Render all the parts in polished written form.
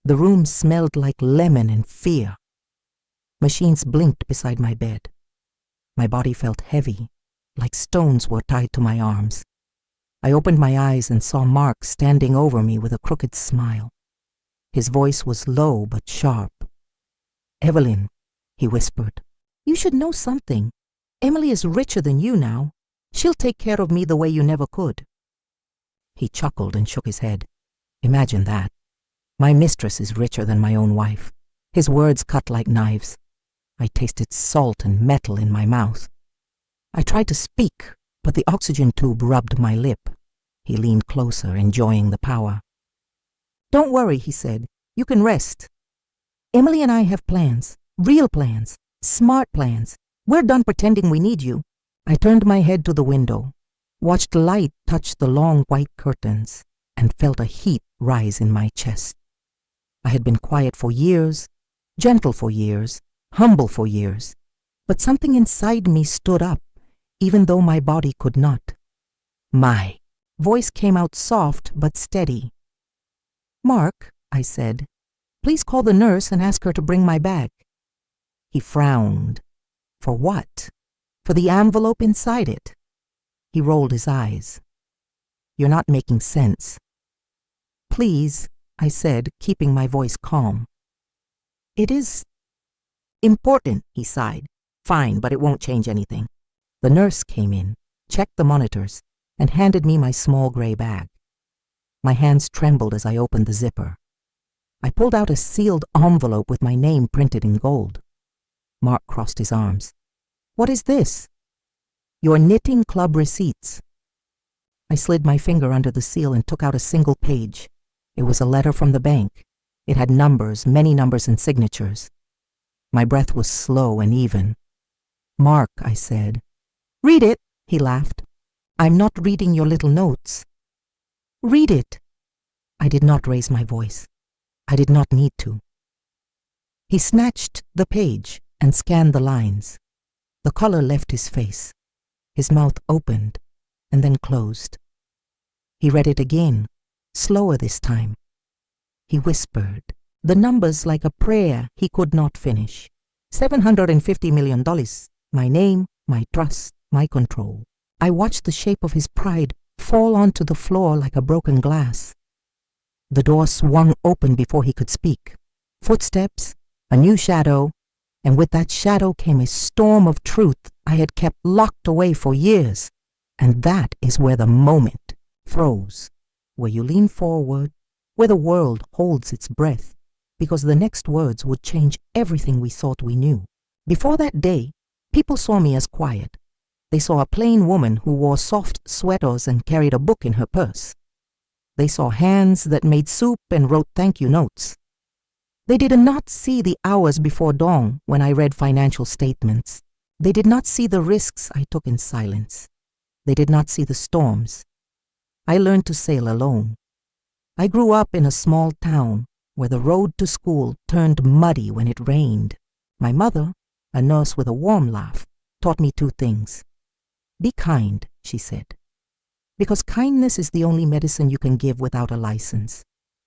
The room smelled like lemon and fear. Machines blinked beside my bed. My body felt heavy, like stones were tied to my arms. I opened my eyes and saw Mark standing over me with a crooked smile. His voice was low but sharp. "Evelyn," he whispered, "you should know something. Emily is richer than you now. She'll take care of me the way you never could." He chuckled and shook his head. "Imagine that. My mistress is richer than my own wife." His words cut like knives. I tasted salt and metal in my mouth. I tried to speak, but the oxygen tube rubbed my lip. He leaned closer, enjoying the power. "Don't worry," he said. "You can rest. Emily and I have plans, real plans, smart plans. We're done pretending we need you." I turned my head to the window, watched light touch the long white curtains, and felt a heat rise in my chest. I had been quiet for years, gentle for years, humble for years, but something inside me stood up, even though my body could not. My voice came out soft but steady. "Mark," I said, "please call the nurse and ask her to bring my bag." He frowned. For what? For the envelope inside it. He rolled his eyes. "You're not making sense." "Please," I said, keeping my voice calm. "It is important," he sighed. "Fine, but it won't change anything." The nurse came in, checked the monitors, and handed me my small gray bag. My hands trembled as I opened the zipper. I pulled out a sealed envelope with my name printed in gold. Mark crossed his arms. "What is this?" "Your knitting club receipts." I slid my finger under the seal and took out a single page. It was a letter from the bank. It had numbers, many numbers and signatures. My breath was slow and even. "Mark," I said. "Read it," he laughed. "I'm not reading your little notes." "Read it." I did not raise my voice. I did not need to. He snatched the page and scanned the lines. The color left his face. His mouth opened and then closed. He read it again, slower this time. He whispered, the numbers like a prayer he could not finish. $750 million. My name, my trust, my control. I watched the shape of his pride fall onto the floor like a broken glass. The door swung open before he could speak. Footsteps, a new shadow, and with that shadow came a storm of truth I had kept locked away for years. And that is where the moment froze, where you lean forward, where the world holds its breath, because the next words would change everything we thought we knew. Before that day, people saw me as quiet. They saw a plain woman who wore soft sweaters and carried a book in her purse. They saw hands that made soup and wrote thank you notes. They did not see the hours before dawn when I read financial statements. They did not see the risks I took in silence. They did not see the storms. I learned to sail alone. I grew up in a small town where the road to school turned muddy when it rained. My mother, a nurse with a warm laugh, taught me two things. Be kind, she said, because kindness is the only medicine you can give without a license.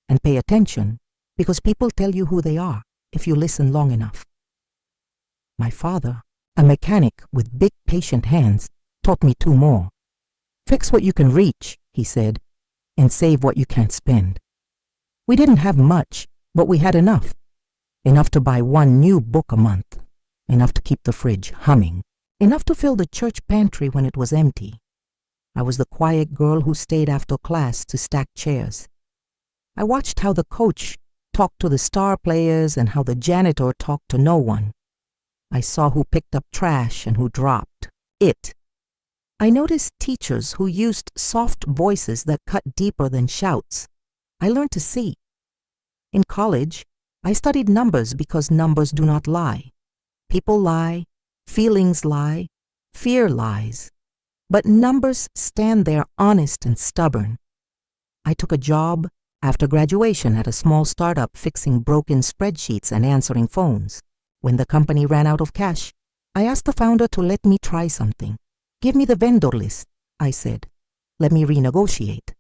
And pay attention, because people tell you who they are if you listen long enough. My father, a mechanic with big patient hands, taught me two more. Fix what you can reach, he said, and save what you can't spend. We didn't have much, but we had enough. Enough to buy one new book a month. Enough to keep the fridge humming. Enough to fill the church pantry when it was empty. I was the quiet girl who stayed after class to stack chairs. I watched how the coach talked to the star players and how the janitor talked to no one. I saw who picked up trash and who dropped it. I noticed teachers who used soft voices that cut deeper than shouts. I learned to see. In college, I studied numbers because numbers do not lie. People lie, feelings lie, fear lies. But numbers stand there honest and stubborn. I took a job after graduation at a small startup fixing broken spreadsheets and answering phones. When the company ran out of cash, I asked the founder to let me try something. Give me the vendor list, I said. Let me renegotiate.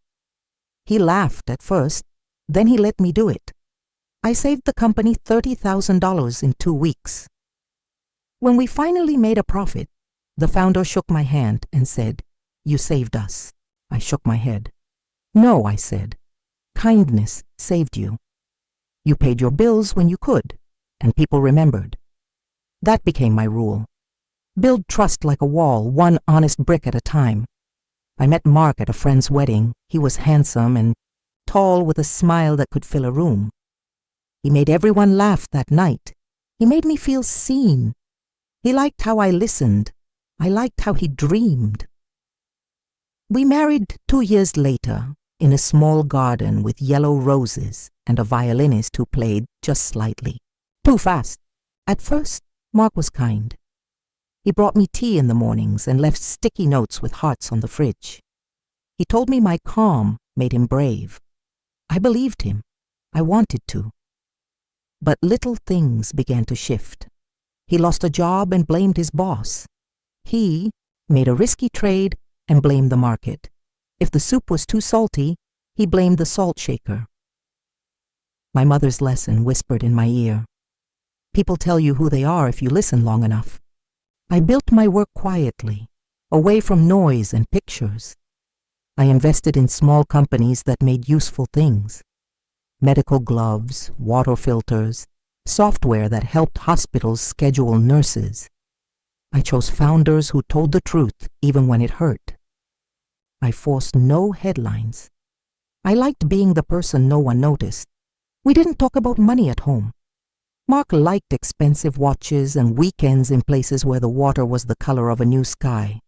He laughed at first, then he let me do it. I saved the company $30,000 in 2 weeks. When we finally made a profit, the founder shook my hand and said, "You saved us." I shook my head. "No," I said. "Kindness saved you. You paid your bills when you could, and people remembered." That became my rule. Build trust like a wall, one honest brick at a time. I met Mark at a friend's wedding. He was handsome and tall with a smile that could fill a room. He made everyone laugh that night. He made me feel seen. He liked how I listened. I liked how he dreamed. We married 2 years later in a small garden with yellow roses and a violinist who played just slightly. Too fast. At first, Mark was kind. He brought me tea in the mornings and left sticky notes with hearts on the fridge. He told me my calm made him brave. I believed him. I wanted to. But little things began to shift. He lost a job and blamed his boss. He made a risky trade and blamed the market. If the soup was too salty, he blamed the salt shaker. My mother's lesson whispered in my ear. People tell you who they are if you listen long enough. I built my work quietly, away from noise and pictures. I invested in small companies that made useful things. Medical gloves, water filters, software that helped hospitals schedule nurses. I chose founders who told the truth even when it hurt. I forced no headlines. I liked being the person no one noticed. We didn't talk about money at home. Mark liked expensive watches and weekends in places where the water was the color of a new sky.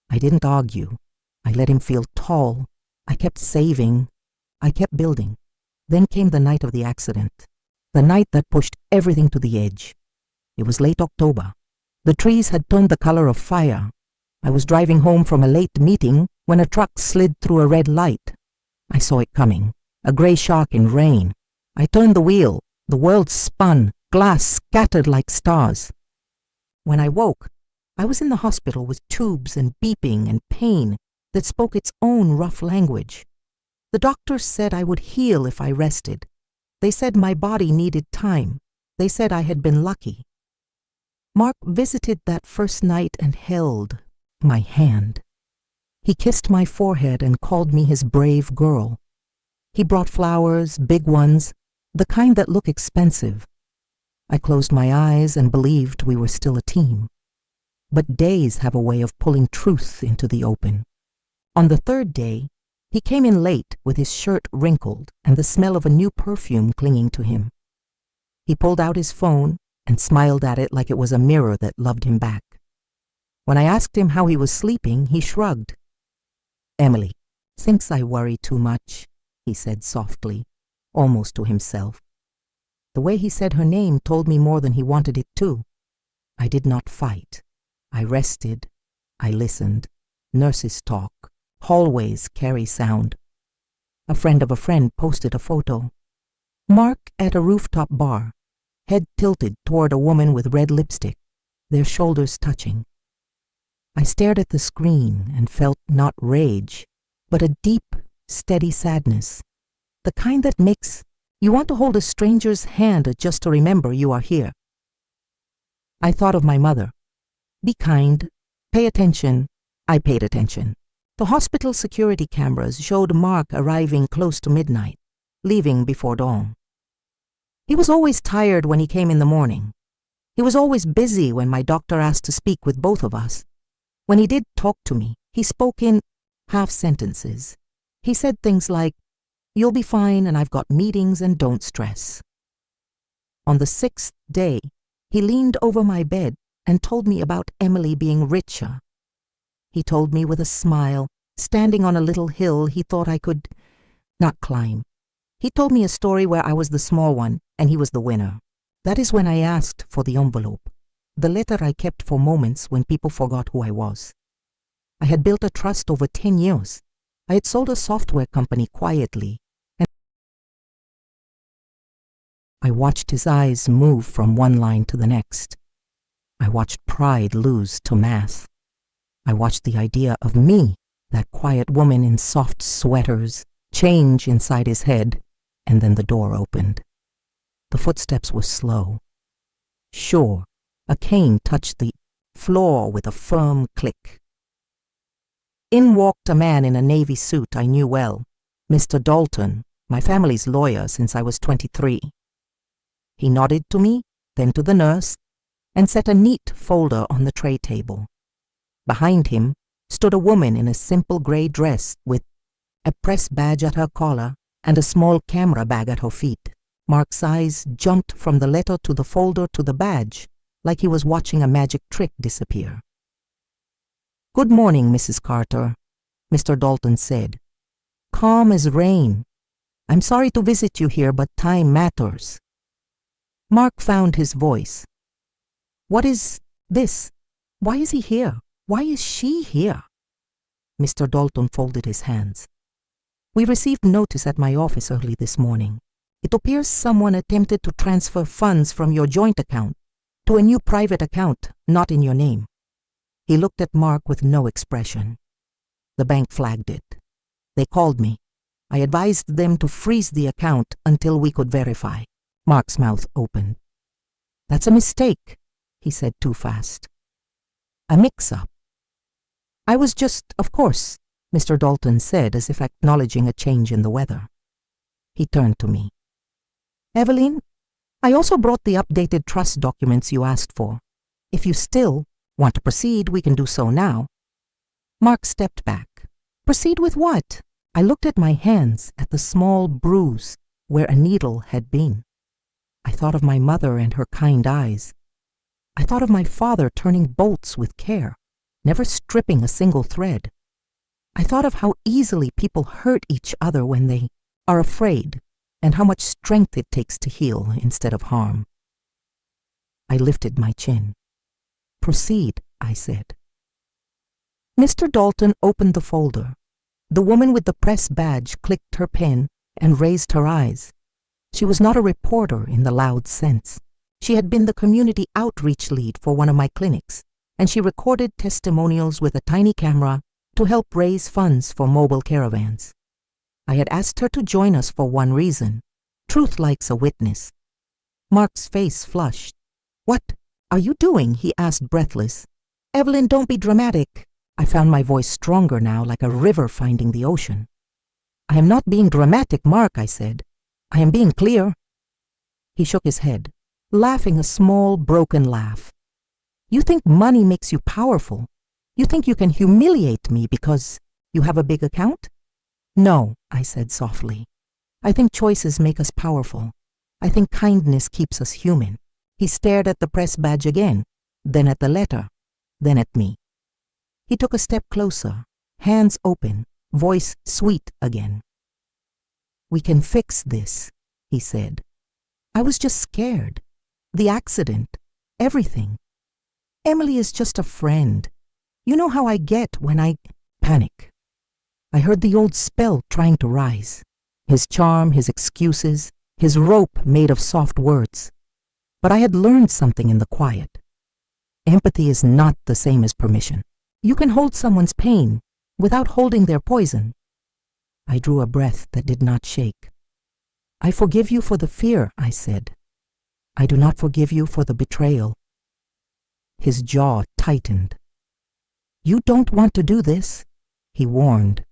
I didn't argue. I let him feel tall. I kept saving. I kept building. Then came the night of the accident, the night that pushed everything to the edge. It was late October. The trees had turned the color of fire. I was driving home from a late meeting when a truck slid through a red light. I saw it coming, a gray shark in rain. I turned the wheel. The world spun, glass scattered like stars. When I woke, I was in the hospital with tubes and beeping and pain that spoke its own rough language. The doctors said I would heal if I rested. They said my body needed time. They said I had been lucky. Mark visited that first night and held my hand. He kissed my forehead and called me his brave girl. He brought flowers, big ones, the kind that look expensive. I closed my eyes and believed we were still a team. But days have a way of pulling truth into the open. On the third day, he came in late with his shirt wrinkled and the smell of a new perfume clinging to him. He pulled out his phone and smiled at it like it was a mirror that loved him back. When I asked him how he was sleeping, he shrugged. "Emily thinks I worry too much," he said softly, almost to himself. The way he said her name told me more than he wanted it to. I did not fight. I rested. I listened. Nurses talk. Hallways carry sound. A friend of a friend posted a photo. Mark at a rooftop bar, head tilted toward a woman with red lipstick, their shoulders touching. I stared at the screen and felt not rage, but a deep, steady sadness. The kind that makes you want to hold a stranger's hand just to remember you are here. I thought of my mother. Be kind. Pay attention. I paid attention. The hospital security cameras showed Mark arriving close to midnight, leaving before dawn. He was always tired when he came in the morning. He was always busy when my doctor asked to speak with both of us. When he did talk to me, he spoke in half sentences. He said things like, "You'll be fine and I've got meetings and don't stress." On the 6th day, he leaned over my bed and told me about Emily being richer. He told me with a smile, standing on a little hill he thought I could not climb. He told me a story where I was the small one and he was the winner. That is when I asked for the envelope, the letter I kept for moments when people forgot who I was. I had built a trust over 10 years. I had sold a software company quietly, and I watched his eyes move from one line to the next. I watched pride lose to math. I watched the idea of me, that quiet woman in soft sweaters, change inside his head, and then the door opened. The footsteps were slow. Sure, a cane touched the floor with a firm click. In walked a man in a navy suit I knew well, Mr. Dalton, my family's lawyer since I was 23. He nodded to me, then to the nurse, and set a neat folder on the tray table. Behind him stood a woman in a simple gray dress with a press badge at her collar and a small camera bag at her feet. Mark's eyes jumped from the letter to the folder to the badge, like he was watching a magic trick disappear. "Good morning, Mrs. Carter," Mr. Dalton said. "Calm as rain. I'm sorry to visit you here, but time matters." Mark found his voice. "What is this? Why is he here? Why is she here?" Mr. Dalton folded his hands. "We received notice at my office early this morning. It appears someone attempted to transfer funds from your joint account to a new private account not in your name." He looked at Mark with no expression. "The bank flagged it. They called me. I advised them to freeze the account until we could verify." Mark's mouth opened. "That's a mistake," he said too fast. "A mix-up." "I was just, of course," Mr. Dalton said, as if acknowledging a change in the weather. He turned to me. "Evelyn, I also brought the updated trust documents you asked for. If you still want to proceed, we can do so now." Mark stepped back. "Proceed with what?" I looked at my hands, at the small bruise where a needle had been. I thought of my mother and her kind eyes. I thought of my father turning bolts with care, never stripping a single thread. I thought of how easily people hurt each other when they are afraid, and how much strength it takes to heal instead of harm. I lifted my chin. "Proceed," I said. Mr. Dalton opened the folder. The woman with the press badge clicked her pen and raised her eyes. She was not a reporter in the loud sense. She had been the community outreach lead for one of my clinics, and she recorded testimonials with a tiny camera to help raise funds for mobile caravans. I had asked her to join us for one reason. Truth likes a witness. Mark's face flushed. "What are you doing?" he asked, breathless. "Evelyn, don't be dramatic." I found my voice stronger now, like a river finding the ocean. "I am not being dramatic, Mark," I said. "I am being clear." He shook his head, laughing a small, broken laugh. "You think money makes you powerful? You think you can humiliate me because you have a big account?" "No," I said softly. "I think choices make us powerful. I think kindness keeps us human." He stared at the press badge again, then at the letter, then at me. He took a step closer, hands open, voice sweet again. "We can fix this," he said. "I was just scared. The accident, everything. Emily is just a friend. You know how I get when I panic." I heard the old spell trying to rise. His charm, his excuses, his rope made of soft words. But I had learned something in the quiet. Empathy is not the same as permission. You can hold someone's pain without holding their poison. I drew a breath that did not shake. "I forgive you for the fear," I said. "I do not forgive you for the betrayal." His jaw tightened. "You don't want to do this," he warned.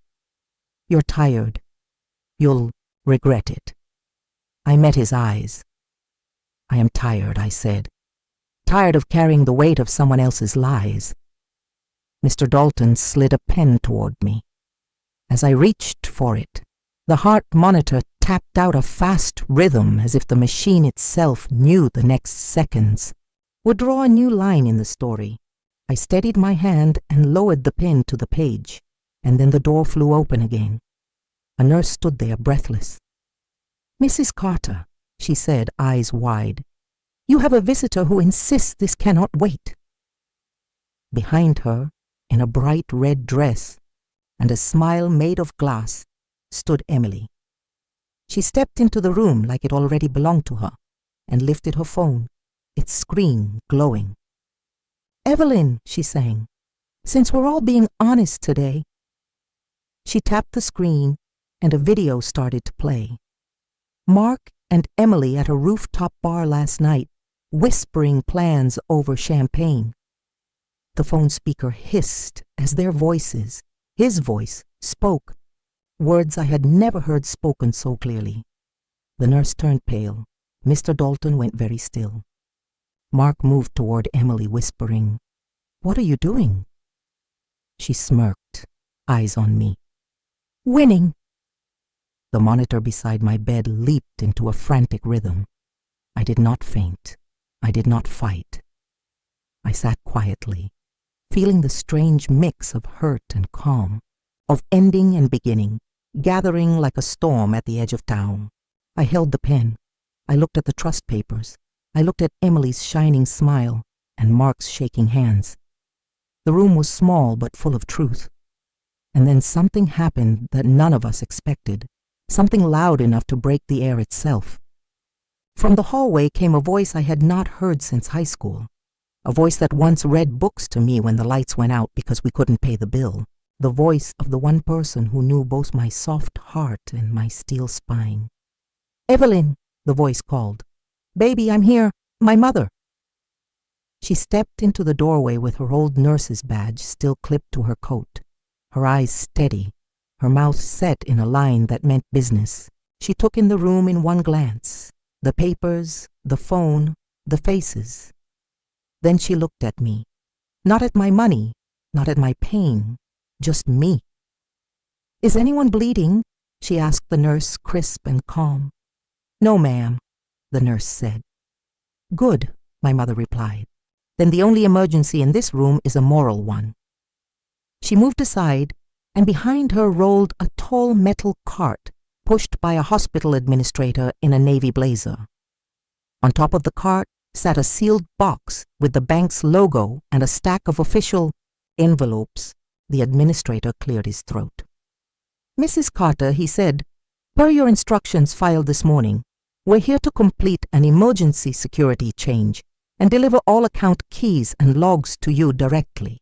"You're tired. You'll regret it." I met his eyes. "I am tired," I said. "Tired of carrying the weight of someone else's lies." Mr. Dalton slid a pen toward me. As I reached for it, the heart monitor tapped out a fast rhythm as if the machine itself knew the next seconds would draw a new line in the story. I steadied my hand and lowered the pen to the page, and then the door flew open again. A nurse stood there, breathless. "Mrs. Carter," she said, eyes wide, "you have a visitor who insists this cannot wait." Behind her, in a bright red dress and a smile made of glass, stood Emily. She stepped into the room like it already belonged to her and lifted her phone, its screen glowing. "Evelyn," she sang, "since we're all being honest today." She tapped the screen and a video started to play. Mark and Emily at a rooftop bar last night, whispering plans over champagne. The phone speaker hissed as their voices, his voice, spoke, words I had never heard spoken so clearly. The nurse turned pale. Mr. Dalton went very still. Mark moved toward Emily, whispering, "What are you doing?" She smirked, eyes on me. "Winning." The monitor beside my bed leaped into a frantic rhythm. I did not faint. I did not fight. I sat quietly, feeling the strange mix of hurt and calm, of ending and beginning, gathering like a storm at the edge of town. I held the pen. I looked at the trust papers. I looked at Emily's shining smile and Mark's shaking hands. The room was small but full of truth. And then something happened that none of us expected, something loud enough to break the air itself. From the hallway came a voice I had not heard since high school, a voice that once read books to me when the lights went out because we couldn't pay the bill, the voice of the one person who knew both my soft heart and my steel spine. "Evelyn," the voice called. "Baby, I'm here. My mother." She stepped into the doorway with her old nurse's badge still clipped to her coat, her eyes steady, her mouth set in a line that meant business. She took in the room in one glance, the papers, the phone, the faces. Then she looked at me, not at my money, not at my pain, just me. "Is anyone bleeding?" she asked the nurse, crisp and calm. "No, ma'am," the nurse said. "Good," my mother replied. "Then the only emergency in this room is a moral one." She moved aside, and behind her rolled a tall metal cart pushed by a hospital administrator in a navy blazer. On top of the cart sat a sealed box with the bank's logo and a stack of official envelopes. The administrator cleared his throat. "Mrs. Carter," he said, "per your instructions filed this morning, we're here to complete an emergency security change and deliver all account keys and logs to you directly.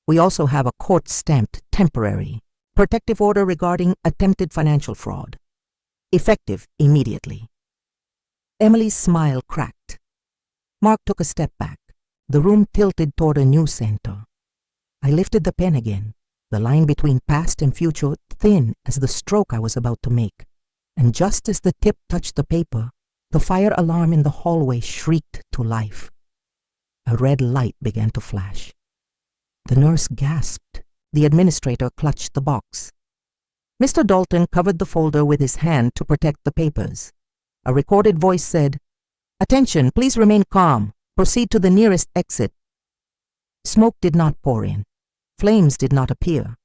We also have a court-stamped temporary protective order regarding attempted financial fraud, effective immediately." Emily's smile cracked. Mark took a step back. The room tilted toward a new center. I lifted the pen again, the line between past and future thin as the stroke I was about to make, and just as the tip touched the paper, the fire alarm in the hallway shrieked to life. A red light began to flash. The nurse gasped. The administrator clutched the box. Mr. Dalton covered the folder with his hand to protect the papers. A recorded voice said, "Attention, please remain calm. Proceed to the nearest exit." Smoke did not pour in. Flames did not appear.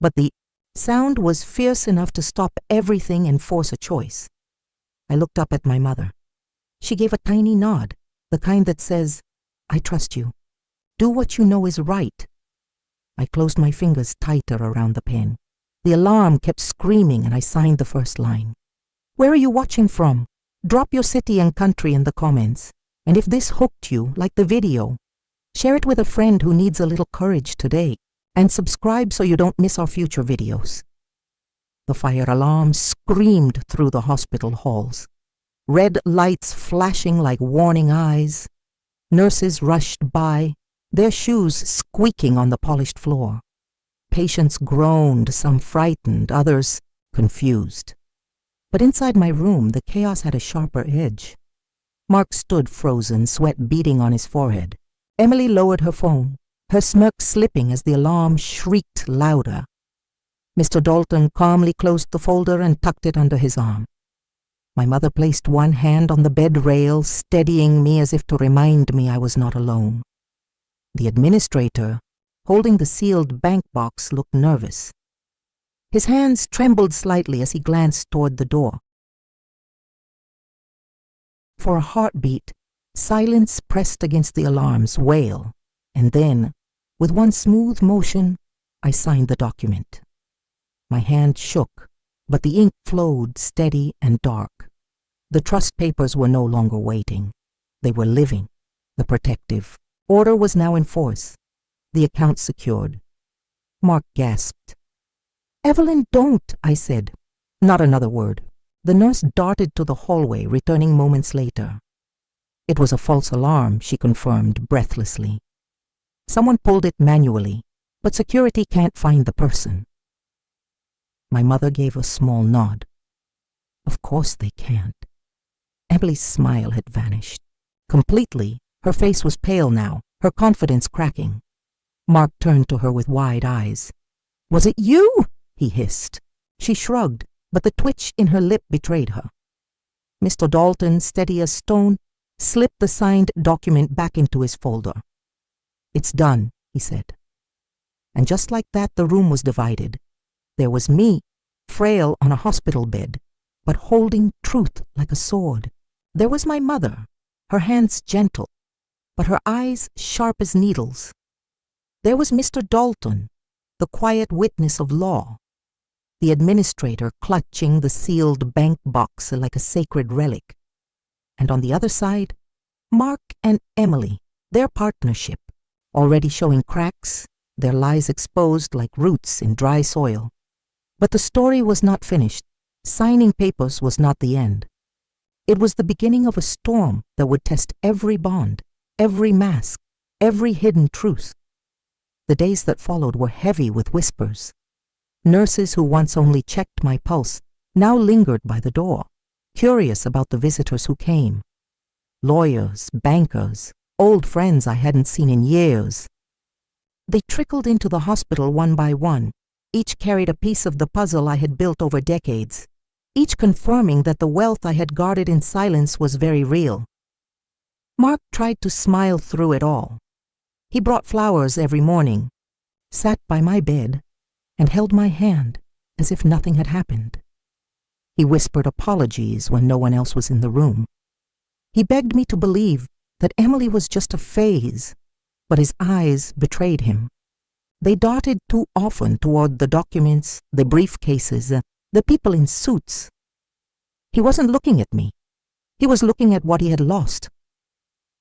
But the sound was fierce enough to stop everything and force a choice. I looked up at my mother. She gave a tiny nod, the kind that says, "I trust you. Do what you know is right." I closed my fingers tighter around the pen. The alarm kept screaming and I signed the first line. "Where are you watching from? Drop your city and country in the comments. And if this hooked you, like the video, share it with a friend who needs a little courage today. And subscribe so you don't miss our future videos." The fire alarm screamed through the hospital halls. Red lights flashing like warning eyes. Nurses rushed by, their shoes squeaking on the polished floor. Patients groaned, some frightened, others confused. But inside my room, the chaos had a sharper edge. Mark stood frozen, sweat beading on his forehead. Emily lowered her phone, her smirk slipping as the alarm shrieked louder. Mr. Dalton calmly closed the folder and tucked it under his arm. My mother placed one hand on the bed rail, steadying me as if to remind me I was not alone. The administrator, holding the sealed bank box, looked nervous. His hands trembled slightly as he glanced toward the door. For a heartbeat, silence pressed against the alarm's wail, and then, with one smooth motion, I signed the document. My hand shook, but the ink flowed steady and dark. The trust papers were no longer waiting. They were living. The protective order was now in force. The account secured. Mark gasped. "Evelyn, don't," I said. Not another word. The nurse darted to the hallway, returning moments later. It was a false alarm, she confirmed breathlessly. Someone pulled it manually, but security can't find the person. My mother gave a small nod. Of course they can't. Emily's smile had vanished. Completely, her face was pale now, her confidence cracking. Mark turned to her with wide eyes. "Was it you?" he hissed. She shrugged, but the twitch in her lip betrayed her. Mr. Dalton, steady as stone, slipped the signed document back into his folder. "It's done," he said. And just like that, the room was divided. There was me, frail on a hospital bed, but holding truth like a sword. There was my mother, her hands gentle, but her eyes sharp as needles. There was Mr. Dalton, the quiet witness of law, the administrator clutching the sealed bank box like a sacred relic. And on the other side, Mark and Emily, their partnership, already showing cracks, their lies exposed like roots in dry soil. But the story was not finished. Signing papers was not the end. It was the beginning of a storm that would test every bond, every mask, every hidden truth. The days that followed were heavy with whispers. Nurses who once only checked my pulse now lingered by the door, curious about the visitors who came. Lawyers, bankers, old friends I hadn't seen in years. They trickled into the hospital one by one. Each carried a piece of the puzzle I had built over decades, each confirming that the wealth I had guarded in silence was very real. Mark tried to smile through it all. He brought flowers every morning, sat by my bed, and held my hand as if nothing had happened. He whispered apologies when no one else was in the room. He begged me to believe that Emily was just a phase, but his eyes betrayed him. They darted too often toward the documents, the briefcases, the people in suits. He wasn't looking at me. He was looking at what he had lost.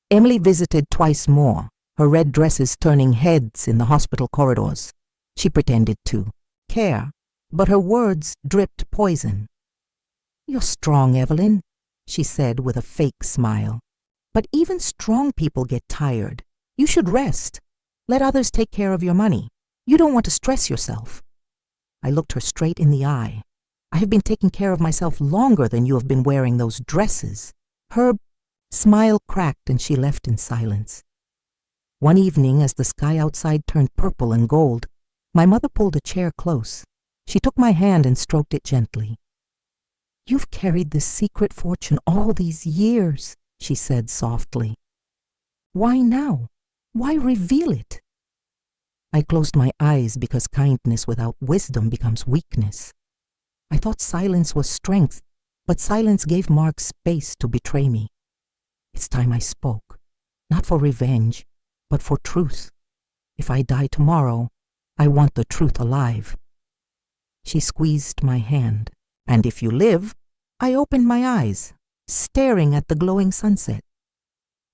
Emily visited twice more, her red dresses turning heads in the hospital corridors. She pretended to care, but her words dripped poison. "You're strong, Evelyn," she said with a fake smile. "But even strong people get tired. You should rest. Let others take care of your money. You don't want to stress yourself." I looked her straight in the eye. "I have been taking care of myself longer than you have been wearing those dresses." Her smile cracked and she left in silence. One evening, as the sky outside turned purple and gold, my mother pulled a chair close. She took my hand and stroked it gently. "You've carried this secret fortune all these years," she said softly. "Why now? Why reveal it?" I closed my eyes because kindness without wisdom becomes weakness. I thought silence was strength, but silence gave Mark space to betray me. It's time I spoke, not for revenge, but for truth. If I die tomorrow, I want the truth alive. She squeezed my hand, and if you live, I opened my eyes, staring at the glowing sunset.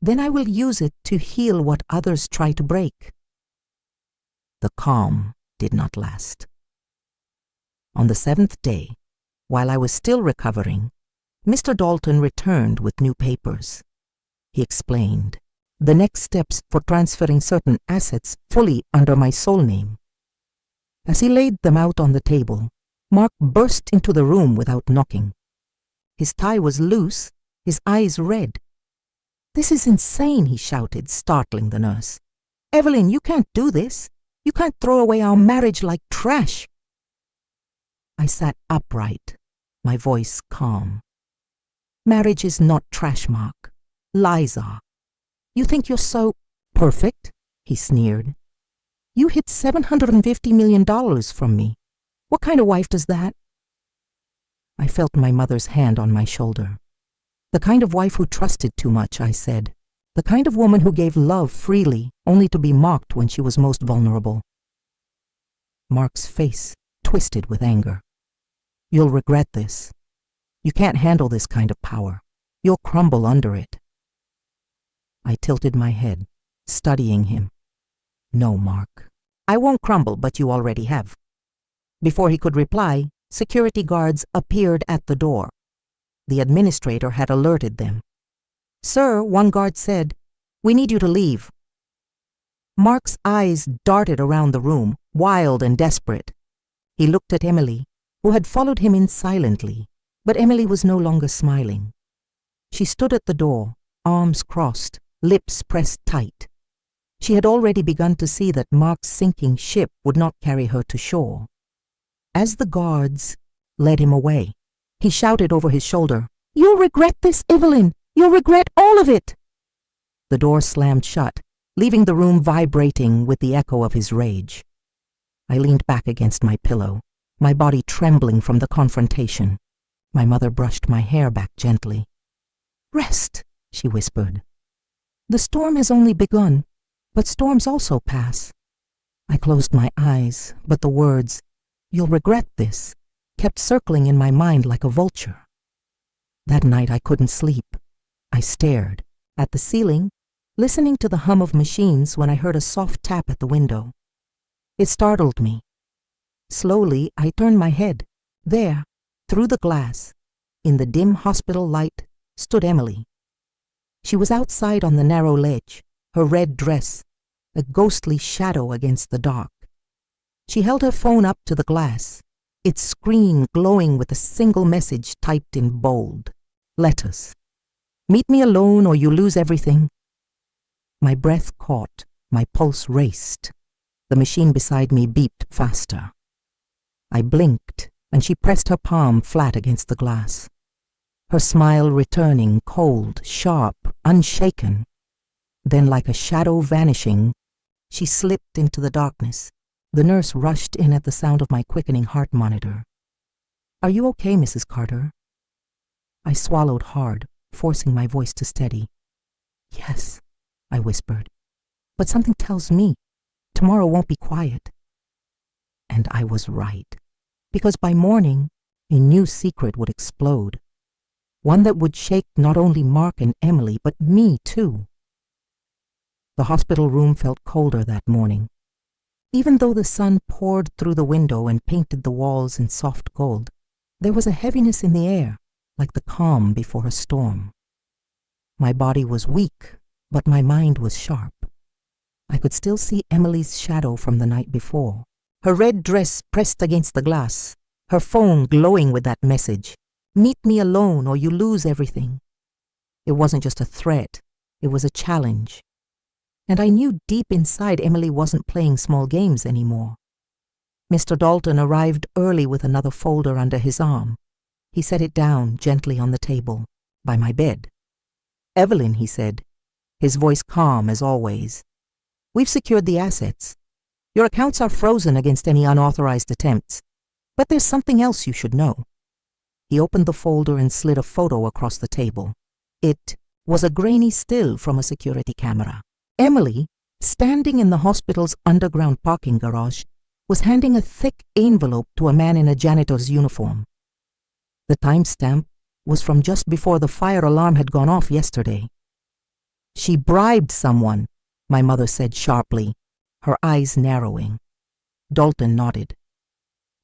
Then I will use it to heal what others try to break. The calm did not last. On the 7th day, while I was still recovering, Mr. Dalton returned with new papers. He explained the next steps for transferring certain assets fully under my sole name. As he laid them out on the table, Mark burst into the room without knocking. His tie was loose, his eyes red. "This is insane," he shouted, startling the nurse. "Evelyn, you can't do this. You can't throw away our marriage like trash." I sat upright, my voice calm. "Marriage is not trash, Mark. Lies are. You think you're so perfect?" he sneered. "You hid $750 million from me. What kind of wife does that?" I felt my mother's hand on my shoulder. "The kind of wife who trusted too much," I said. "The kind of woman who gave love freely, only to be mocked when she was most vulnerable." Mark's face twisted with anger. "You'll regret this. You can't handle this kind of power. You'll crumble under it." I tilted my head, studying him. "No, Mark. I won't crumble, but you already have." Before he could reply, security guards appeared at the door. The administrator had alerted them. "Sir," one guard said, "we need you to leave." Mark's eyes darted around the room, wild and desperate. He looked at Emily, who had followed him in silently, but Emily was no longer smiling. She stood at the door, arms crossed, lips pressed tight. She had already begun to see that Mark's sinking ship would not carry her to shore. As the guards led him away, he shouted over his shoulder, "You'll regret this, Evelyn! You'll regret all of it!" The door slammed shut, leaving the room vibrating with the echo of his rage. I leaned back against my pillow, my body trembling from the confrontation. My mother brushed my hair back gently. "Rest," she whispered. "The storm has only begun, but storms also pass." I closed my eyes, but the words, "You'll regret this," kept circling in my mind like a vulture. That night I couldn't sleep. I stared at the ceiling, listening to the hum of machines when I heard a soft tap at the window. It startled me. Slowly, I turned my head. There, through the glass, in the dim hospital light, stood Emily. She was outside on the narrow ledge, her red dress, a ghostly shadow against the dark. She held her phone up to the glass, its screen glowing with a single message typed in bold. Letters. "Meet me alone or you lose everything." My breath caught, my pulse raced. The machine beside me beeped faster. I blinked, and she pressed her palm flat against the glass. Her smile returning, cold, sharp, unshaken. Then, like a shadow vanishing, she slipped into the darkness. The nurse rushed in at the sound of my quickening heart monitor. "Are you okay, Mrs. Carter?" I swallowed hard, forcing my voice to steady. "Yes," I whispered, "but something tells me tomorrow won't be quiet." And I was right, because by morning, a new secret would explode. One that would shake not only Mark and Emily, but me too. The hospital room felt colder that morning. Even though the sun poured through the window and painted the walls in soft gold, there was a heaviness in the air, like the calm before a storm. My body was weak, but my mind was sharp. I could still see Emily's shadow from the night before, her red dress pressed against the glass, her phone glowing with that message, "Meet me alone or you lose everything." It wasn't just a threat, it was a challenge. And I knew deep inside Emily wasn't playing small games anymore. Mr. Dalton arrived early with another folder under his arm. He set it down gently on the table, by my bed. "Evelyn," he said, his voice calm as always, "we've secured the assets. Your accounts are frozen against any unauthorized attempts. But there's something else you should know." He opened the folder and slid a photo across the table. It was a grainy still from a security camera. Emily, standing in the hospital's underground parking garage, was handing a thick envelope to a man in a janitor's uniform. The timestamp was from just before the fire alarm had gone off yesterday. "She bribed someone," my mother said sharply, her eyes narrowing. Dalton nodded.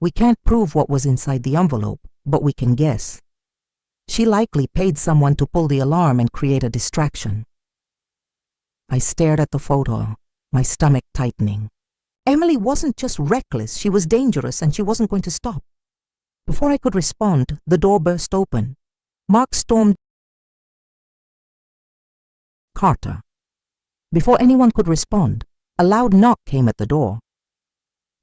"We can't prove what was inside the envelope, but we can guess. She likely paid someone to pull the alarm and create a distraction." I stared at the photo, my stomach tightening. Emily wasn't just reckless, she was dangerous, and she wasn't going to stop. Before I could respond, the door burst open. Mark stormed Carter. Before anyone could respond, a loud knock came at the door.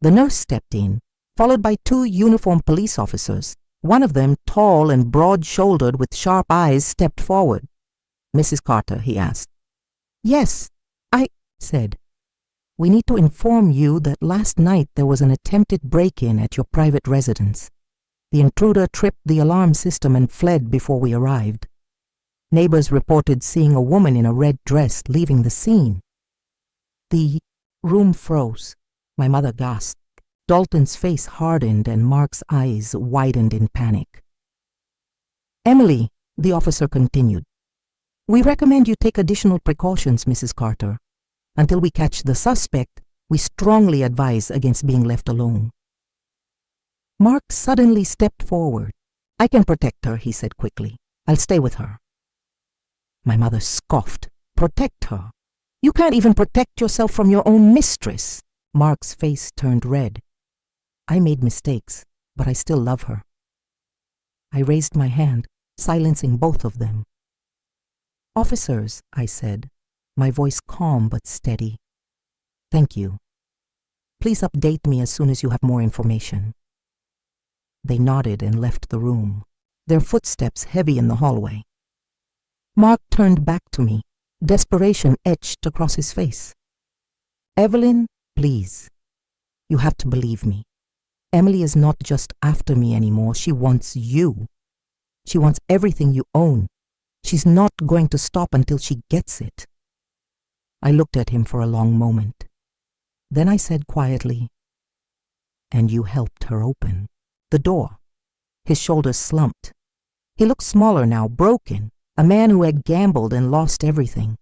The nurse stepped in, followed by 2 uniformed police officers. One of them, tall and broad-shouldered with sharp eyes, stepped forward. "Mrs. Carter," he asked. "Yes," I said. "We need to inform you that last night there was an attempted break-in at your private residence. The intruder tripped the alarm system and fled before we arrived. Neighbors reported seeing a woman in a red dress leaving the scene." The room froze. My mother gasped. Dalton's face hardened and Mark's eyes widened in panic. "Emily," the officer continued, "we recommend you take additional precautions, Mrs. Carter. Until we catch the suspect, we strongly advise against being left alone." Mark suddenly stepped forward. "I can protect her," he said quickly. I'll stay with her. My mother scoffed. Protect her? You can't even protect yourself from your own mistress. Mark's face turned red. I made mistakes, but I still love her. I raised my hand, silencing both of them. Officers, I said, my voice calm but steady. Thank you. Please update me as soon as you have more information. They nodded and left the room, their footsteps heavy in the hallway. Mark turned back to me, desperation etched across his face. Evelyn, please. You have to believe me. Emily is not just after me anymore. She wants you. She wants everything you own. She's not going to stop until she gets it. I looked at him for a long moment. Then I said quietly, and you helped her open the door. His shoulders slumped. He looked smaller now, broken, a man who had gambled and lost everything.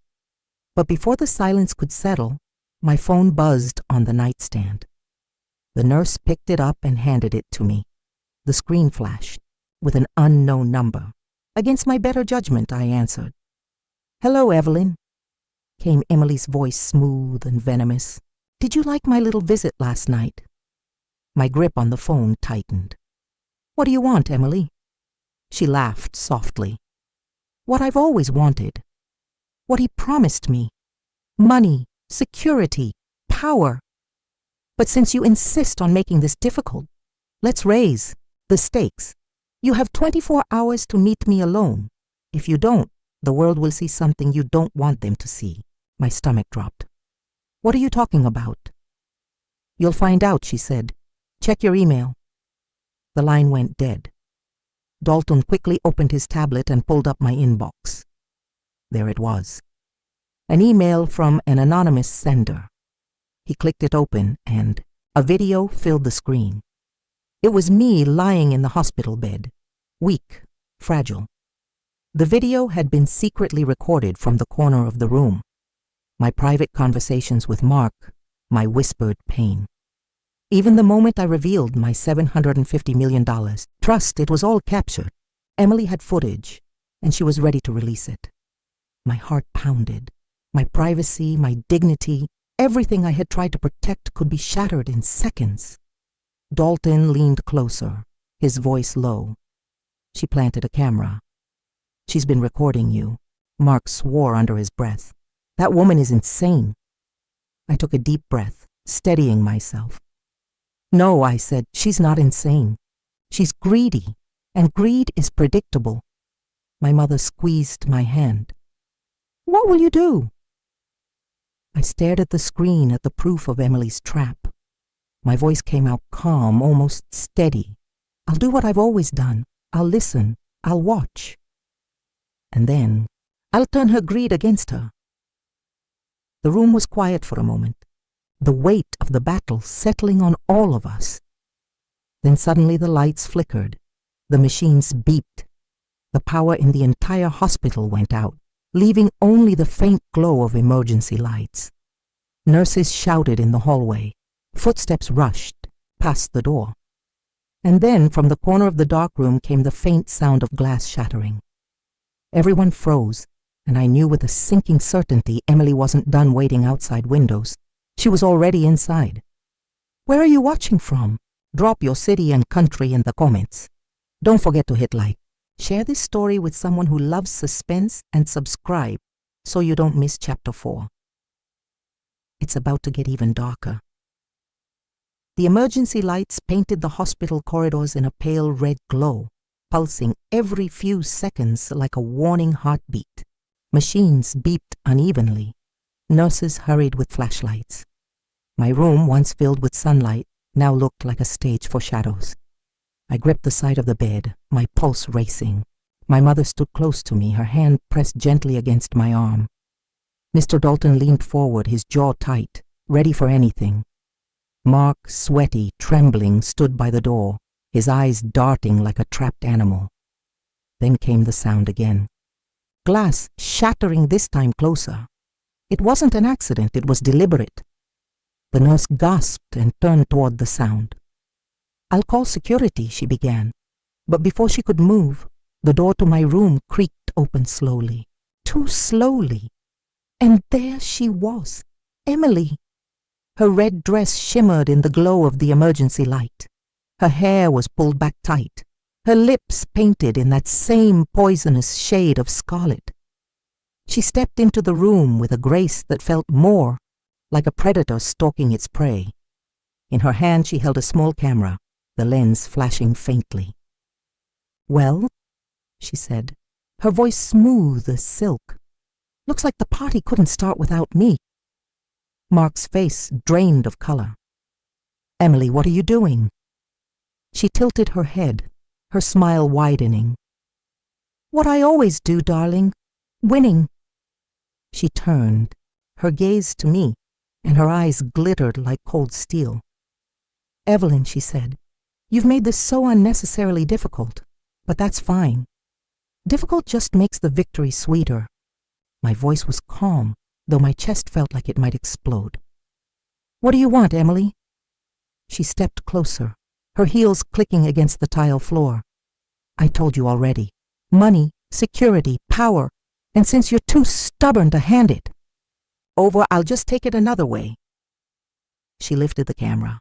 But before the silence could settle, my phone buzzed on the nightstand. The nurse picked it up and handed it to me. The screen flashed with an unknown number. Against my better judgment, I answered. Hello, Evelyn, came Emily's voice, smooth and venomous. Did you like my little visit last night? My grip on the phone tightened. What do you want, Emily? She laughed softly. What I've always wanted. What he promised me. Money, security, power. But since you insist on making this difficult, let's raise the stakes. You have 24 hours to meet me alone. If you don't, the world will see something you don't want them to see. My stomach dropped. What are you talking about? You'll find out, she said. Check your email. The line went dead. Dalton quickly opened his tablet and pulled up my inbox. There it was. An email from an anonymous sender. He clicked it open and a video filled the screen. It was me lying in the hospital bed, weak, fragile. The video had been secretly recorded from the corner of the room. My private conversations with Mark, my whispered pain. Even the moment I revealed my $750 million, trust, it was all captured. Emily had footage, and she was ready to release it. My heart pounded. My privacy, my dignity, everything I had tried to protect could be shattered in seconds. Dalton leaned closer, his voice low. She planted a camera. She's been recording you. Mark swore under his breath. That woman is insane. I took a deep breath, steadying myself. No, I said, she's not insane. She's greedy, and greed is predictable. My mother squeezed my hand. What will you do? I stared at the screen at the proof of Emily's trap. My voice came out calm, almost steady. I'll do what I've always done. I'll listen. I'll watch. And then, I'll turn her greed against her. The room was quiet for a moment, the weight of the battle settling on all of us. Then suddenly the lights flickered. The machines beeped. The power in the entire hospital went out, leaving only the faint glow of emergency lights. Nurses shouted in the hallway. Footsteps rushed past the door. And then from the corner of the dark room came the faint sound of glass shattering. Everyone froze, and I knew with a sinking certainty Emily wasn't done waiting outside windows. She was already inside. Where are you watching from? Drop your city and country in the comments. Don't forget to hit like. Share this story with someone who loves suspense and subscribe so you don't miss chapter 4. It's about to get even darker. The emergency lights painted the hospital corridors in a pale red glow, pulsing every few seconds like a warning heartbeat. Machines beeped unevenly. Nurses hurried with flashlights. My room, once filled with sunlight, now looked like a stage for shadows. I gripped the side of the bed, my pulse racing. My mother stood close to me, her hand pressed gently against my arm. Mr. Dalton leaned forward, his jaw tight, ready for anything. Mark, sweaty, trembling, stood by the door, his eyes darting like a trapped animal. Then came the sound again. Glass shattering, this time closer. It wasn't an accident, it was deliberate. The nurse gasped and turned toward the sound. I'll call security, she began. But before she could move, The door to my room creaked open slowly, too slowly. And there she was, Emily. Her red dress shimmered in the glow of the emergency light. Her hair was pulled back tight, her lips painted in that same poisonous shade of scarlet. She stepped into the room with a grace that felt more like a predator stalking its prey. In her hand she held a small camera, the lens flashing faintly. "Well," she said, her voice smooth as silk. "Looks like the party couldn't start without me." Mark's face drained of color. "Emily, what are you doing?" She tilted her head, her smile widening. "What I always do, darling. Winning." She turned, her gaze to me, and her eyes glittered like cold steel. "Evelyn," she said, "you've made this so unnecessarily difficult, but that's fine. Difficult just makes the victory sweeter." My voice was calm, though my chest felt like it might explode. "What do you want, Emily?" She stepped closer, her heels clicking against the tile floor. "I told you already. Money, security, power, and since you're too stubborn to hand it over, I'll just take it another way." She lifted the camera.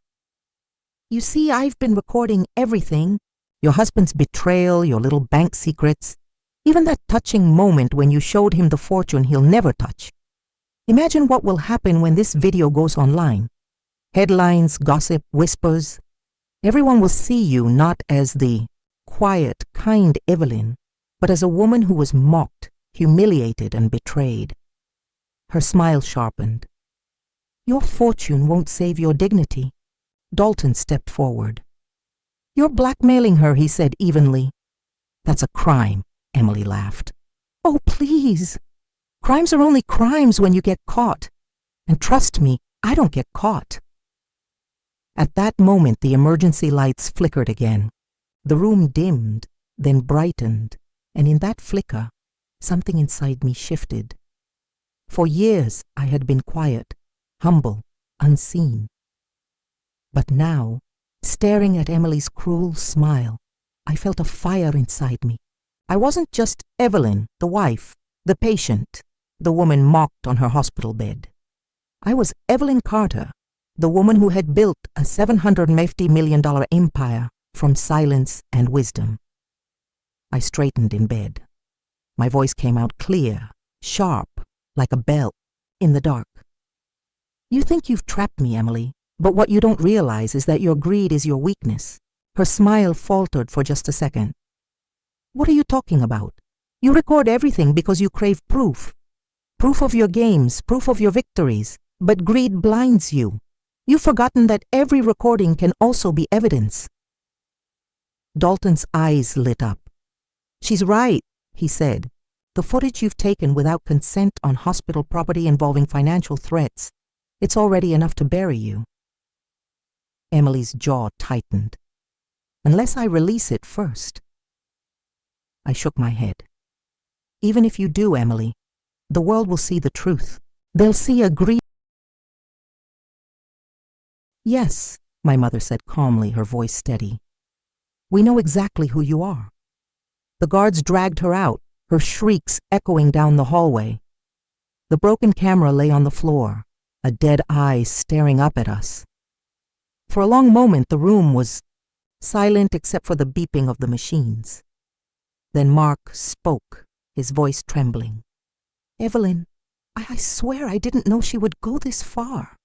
"You see, I've been recording everything. Your husband's betrayal, your little bank secrets, even that touching moment when you showed him the fortune he'll never touch. Imagine what will happen when this video goes online. Headlines, gossip, whispers. Everyone will see you not as the quiet, kind Evelyn, but as a woman who was mocked, humiliated, and betrayed." Her smile sharpened. "Your fortune won't save your dignity." Dalton stepped forward. "You're blackmailing her," he said evenly. "That's a crime," Emily laughed. "Oh, please. Crimes are only crimes when you get caught. And trust me, I don't get caught." At that moment, the emergency lights flickered again. The room dimmed, then brightened, and in that flicker, something inside me shifted. For years, I had been quiet, humble, unseen. But now, staring at Emily's cruel smile, I felt a fire inside me. I wasn't just Evelyn, the wife, the patient, the woman mocked on her hospital bed. I was Evelyn Carter, the woman who had built a $750 million empire from silence and wisdom. I straightened in bed. My voice came out clear, sharp, like a bell, in the dark. "You think you've trapped me, Emily, but what you don't realize is that your greed is your weakness." Her smile faltered for just a second. "What are you talking about? You record everything because you crave proof. Proof of your games, proof of your victories, but greed blinds you. You've forgotten that every recording can also be evidence." Dalton's eyes lit up. "She's right," he said. "The footage you've taken without consent on hospital property involving financial threats, it's already enough to bury you." Emily's jaw tightened. "Unless I release it first." I shook my head. "Even if you do, Emily, the world will see the truth. They'll see a greed." "Yes," my mother said calmly, her voice steady. "We know exactly who you are." The guards dragged her out, her shrieks echoing down the hallway. The broken camera lay on the floor, a dead eye staring up at us. For a long moment the room was silent except for the beeping of the machines. Then Mark spoke, his voice trembling. "Evelyn, I swear I didn't know she would go this far."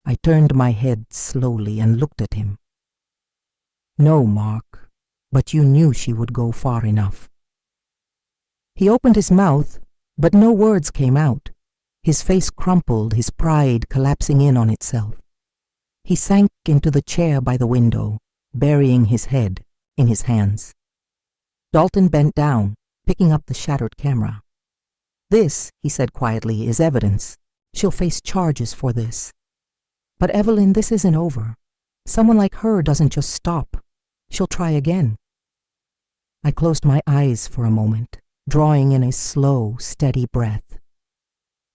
I turned my head slowly and looked at him. "No, Mark, but you knew she would go far enough." He opened his mouth, but no words came out. His face crumpled, his pride collapsing in on itself. He sank into the chair by the window, burying his head in his hands. Dalton bent down, picking up the shattered camera. "This," he said quietly, "is evidence. She'll face charges for this. But Evelyn, this isn't over. Someone like her doesn't just stop. She'll try again." I closed my eyes for a moment, drawing in a slow, steady breath.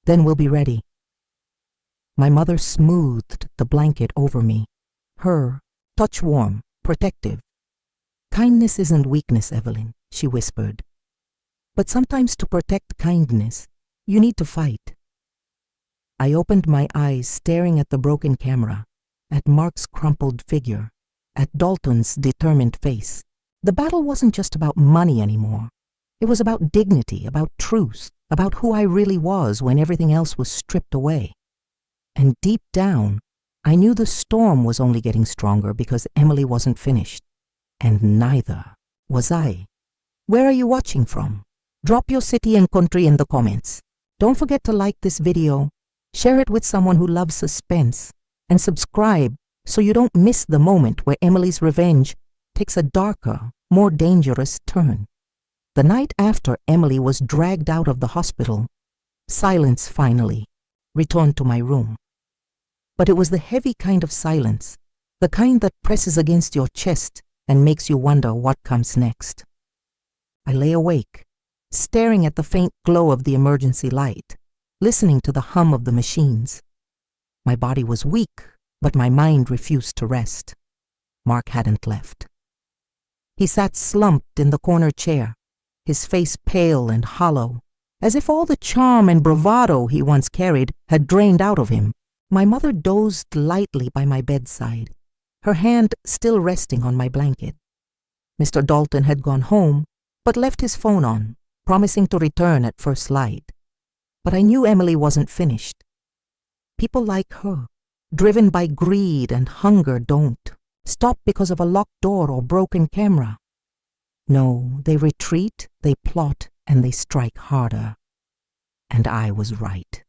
"Then we'll be ready." My mother smoothed the blanket over me, her touch warm, protective. "Kindness isn't weakness, Evelyn," she whispered. But sometimes to protect kindness, you need to fight. I opened my eyes, staring at the broken camera, at Mark's crumpled figure, at Dalton's determined face. The battle wasn't just about money anymore. It was about dignity, about truth, about who I really was when everything else was stripped away. And deep down, I knew the storm was only getting stronger because Emily wasn't finished. And neither was I. Where are you watching from? Drop your city and country in the comments. Don't forget to like this video, share it with someone who loves suspense, and subscribe so you don't miss the moment where Emily's revenge takes a darker, more dangerous turn. The night after Emily was dragged out of the hospital, silence finally returned to my room. But it was the heavy kind of silence, the kind that presses against your chest and makes you wonder what comes next. I lay awake, staring at the faint glow of the emergency light, listening to the hum of the machines. My body was weak, but my mind refused to rest. Mark hadn't left. He sat slumped in the corner chair, his face pale and hollow, as if all the charm and bravado he once carried had drained out of him. My mother dozed lightly by my bedside, her hand still resting on my blanket. Mr. Dalton had gone home, but left his phone on, promising to return at first light. But I knew Emily wasn't finished. People like her, driven by greed and hunger, don't stop because of a locked door or broken camera. No, they retreat, they plot, and they strike harder. And I was right.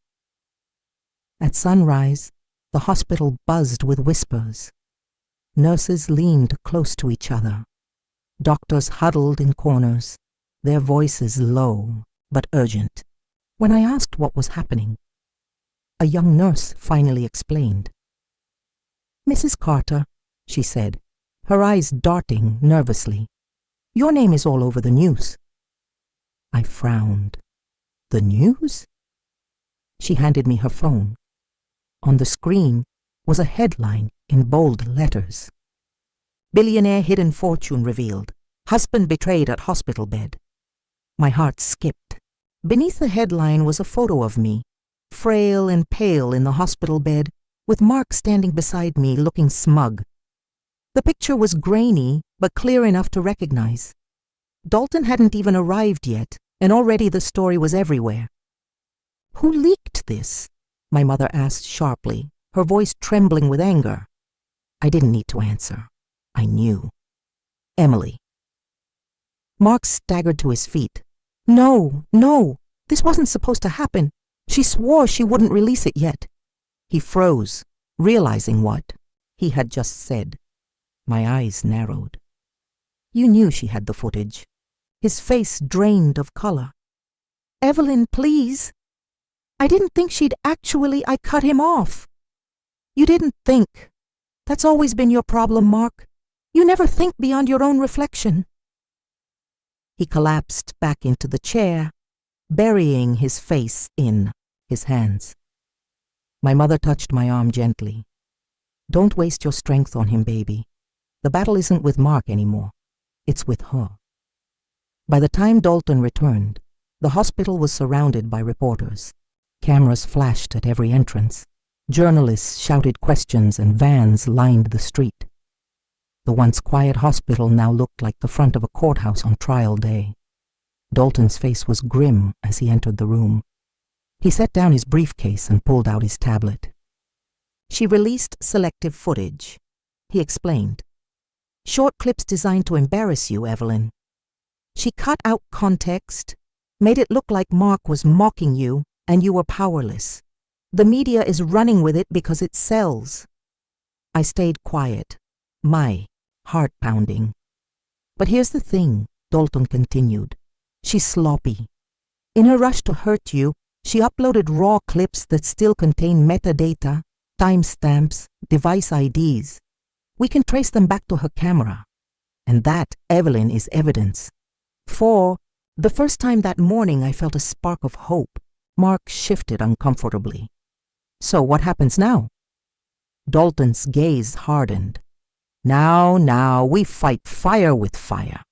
At sunrise, the hospital buzzed with whispers. Nurses leaned close to each other. Doctors huddled in corners, their voices low but urgent. When I asked what was happening, a young nurse finally explained. "Mrs. Carter," she said, her eyes darting nervously, "your name is all over the news." I frowned. "The news?" She handed me her phone. On the screen was a headline in bold letters. "Billionaire hidden fortune revealed. Husband betrayed at hospital bed." My heart skipped. Beneath the headline was a photo of me, frail and pale in the hospital bed, with Mark standing beside me looking smug. The picture was grainy, but clear enough to recognize. Dalton hadn't even arrived yet, and already the story was everywhere. "Who leaked this?" my mother asked sharply, her voice trembling with anger. I didn't need to answer. I knew. Emily. Mark staggered to his feet. No, this wasn't supposed to happen. She swore she wouldn't release it yet." He froze, realizing what he had just said. My eyes narrowed. "You knew she had the footage." His face drained of color. "Evelyn, please. I didn't think she'd actually. I cut him off." "You didn't think. That's always been your problem, Mark. You never think beyond your own reflection." He collapsed back into the chair, burying his face in his hands. My mother touched my arm gently. "Don't waste your strength on him, baby. The battle isn't with Mark anymore. It's with her." By the time Dalton returned, the hospital was surrounded by reporters. Cameras flashed at every entrance. Journalists shouted questions and vans lined the street. The once quiet hospital now looked like the front of a courthouse on trial day. Dalton's face was grim as he entered the room. He set down his briefcase and pulled out his tablet. "She released selective footage," he explained. "Short clips designed to embarrass you, Evelyn. She cut out context, made it look like Mark was mocking you and you were powerless. The media is running with it because it sells." I stayed quiet, my heart pounding. "But here's the thing," Dalton continued. "She's sloppy. In her rush to hurt you, she uploaded raw clips that still contain metadata, timestamps, device IDs. We can trace them back to her camera. And that, Evelyn, is evidence. For the first time that morning, I felt a spark of hope. Mark shifted uncomfortably. "So what happens now?" Dalton's gaze hardened. Now, we fight fire with fire."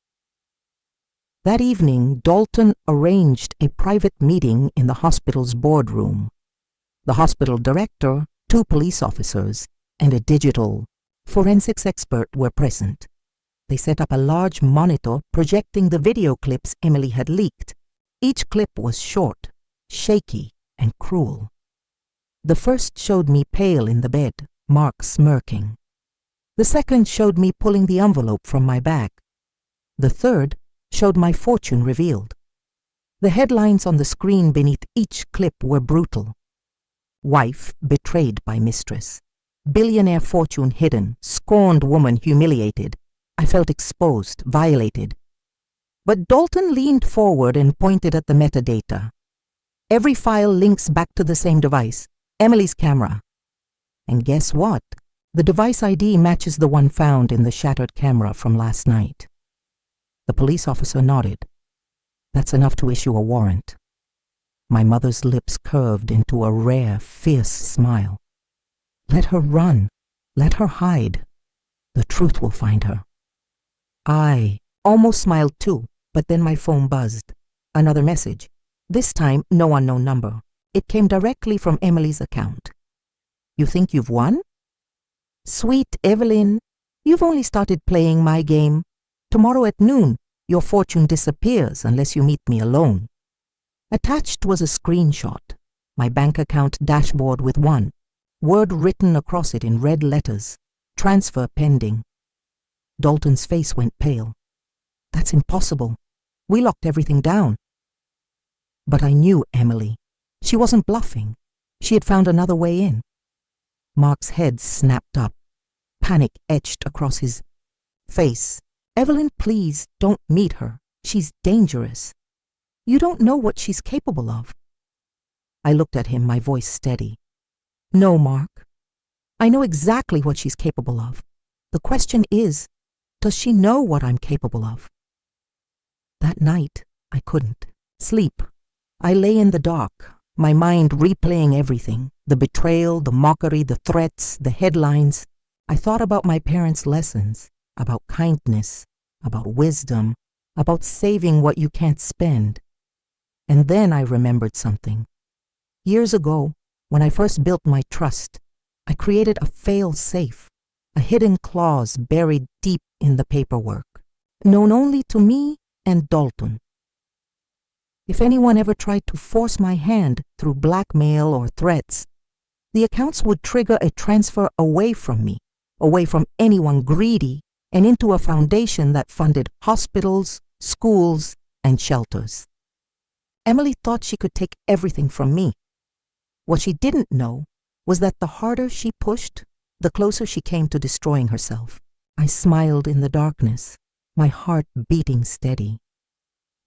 That evening, Dalton arranged a private meeting in the hospital's boardroom. The hospital director, 2 police officers, and a digital forensics expert were present. They set up a large monitor projecting the video clips Emily had leaked. Each clip was short, shaky, and cruel. The first showed me pale in the bed, Mark smirking. The second showed me pulling the envelope from my bag. The third showed my fortune revealed. The headlines on the screen beneath each clip were brutal. Wife betrayed by mistress. Billionaire fortune hidden. Scorned woman humiliated. I felt exposed, violated. But Dalton leaned forward and pointed at the metadata. Every file links back to the same device, Emily's camera. And guess what? The device ID matches the one found in the shattered camera from last night. The police officer nodded. That's enough to issue a warrant. My mother's lips curved into a rare, fierce smile. Let her run. Let her hide. The truth will find her. I almost smiled too, but then my phone buzzed. Another message. This time, no unknown number. It came directly from Emily's account. You think you've won? Sweet Evelyn, you've only started playing my game. Tomorrow at noon, your fortune disappears unless you meet me alone. Attached was a screenshot, my bank account dashboard with one word written across it in red letters, transfer pending. Dalton's face went pale. That's impossible. We locked everything down. But I knew Emily. She wasn't bluffing. She had found another way in. Mark's head snapped up. Panic etched across his face. Evelyn, please don't meet her. She's dangerous. You don't know what she's capable of. I looked at him, my voice steady. No, Mark. I know exactly what she's capable of. The question is, does she know what I'm capable of? That night, I couldn't sleep. I lay in the dark, my mind replaying everything. The betrayal, the mockery, the threats, the headlines. I thought about my parents' lessons, about kindness, about wisdom, about saving what you can't spend. And then I remembered something. Years ago, when I first built my trust, I created a fail-safe, a hidden clause buried deep in the paperwork, known only to me and Dalton. If anyone ever tried to force my hand through blackmail or threats, the accounts would trigger a transfer away from me, away from anyone greedy, and into a foundation that funded hospitals, schools, and shelters. Emily thought she could take everything from me. What she didn't know was that the harder she pushed, the closer she came to destroying herself. I smiled in the darkness, my heart beating steady.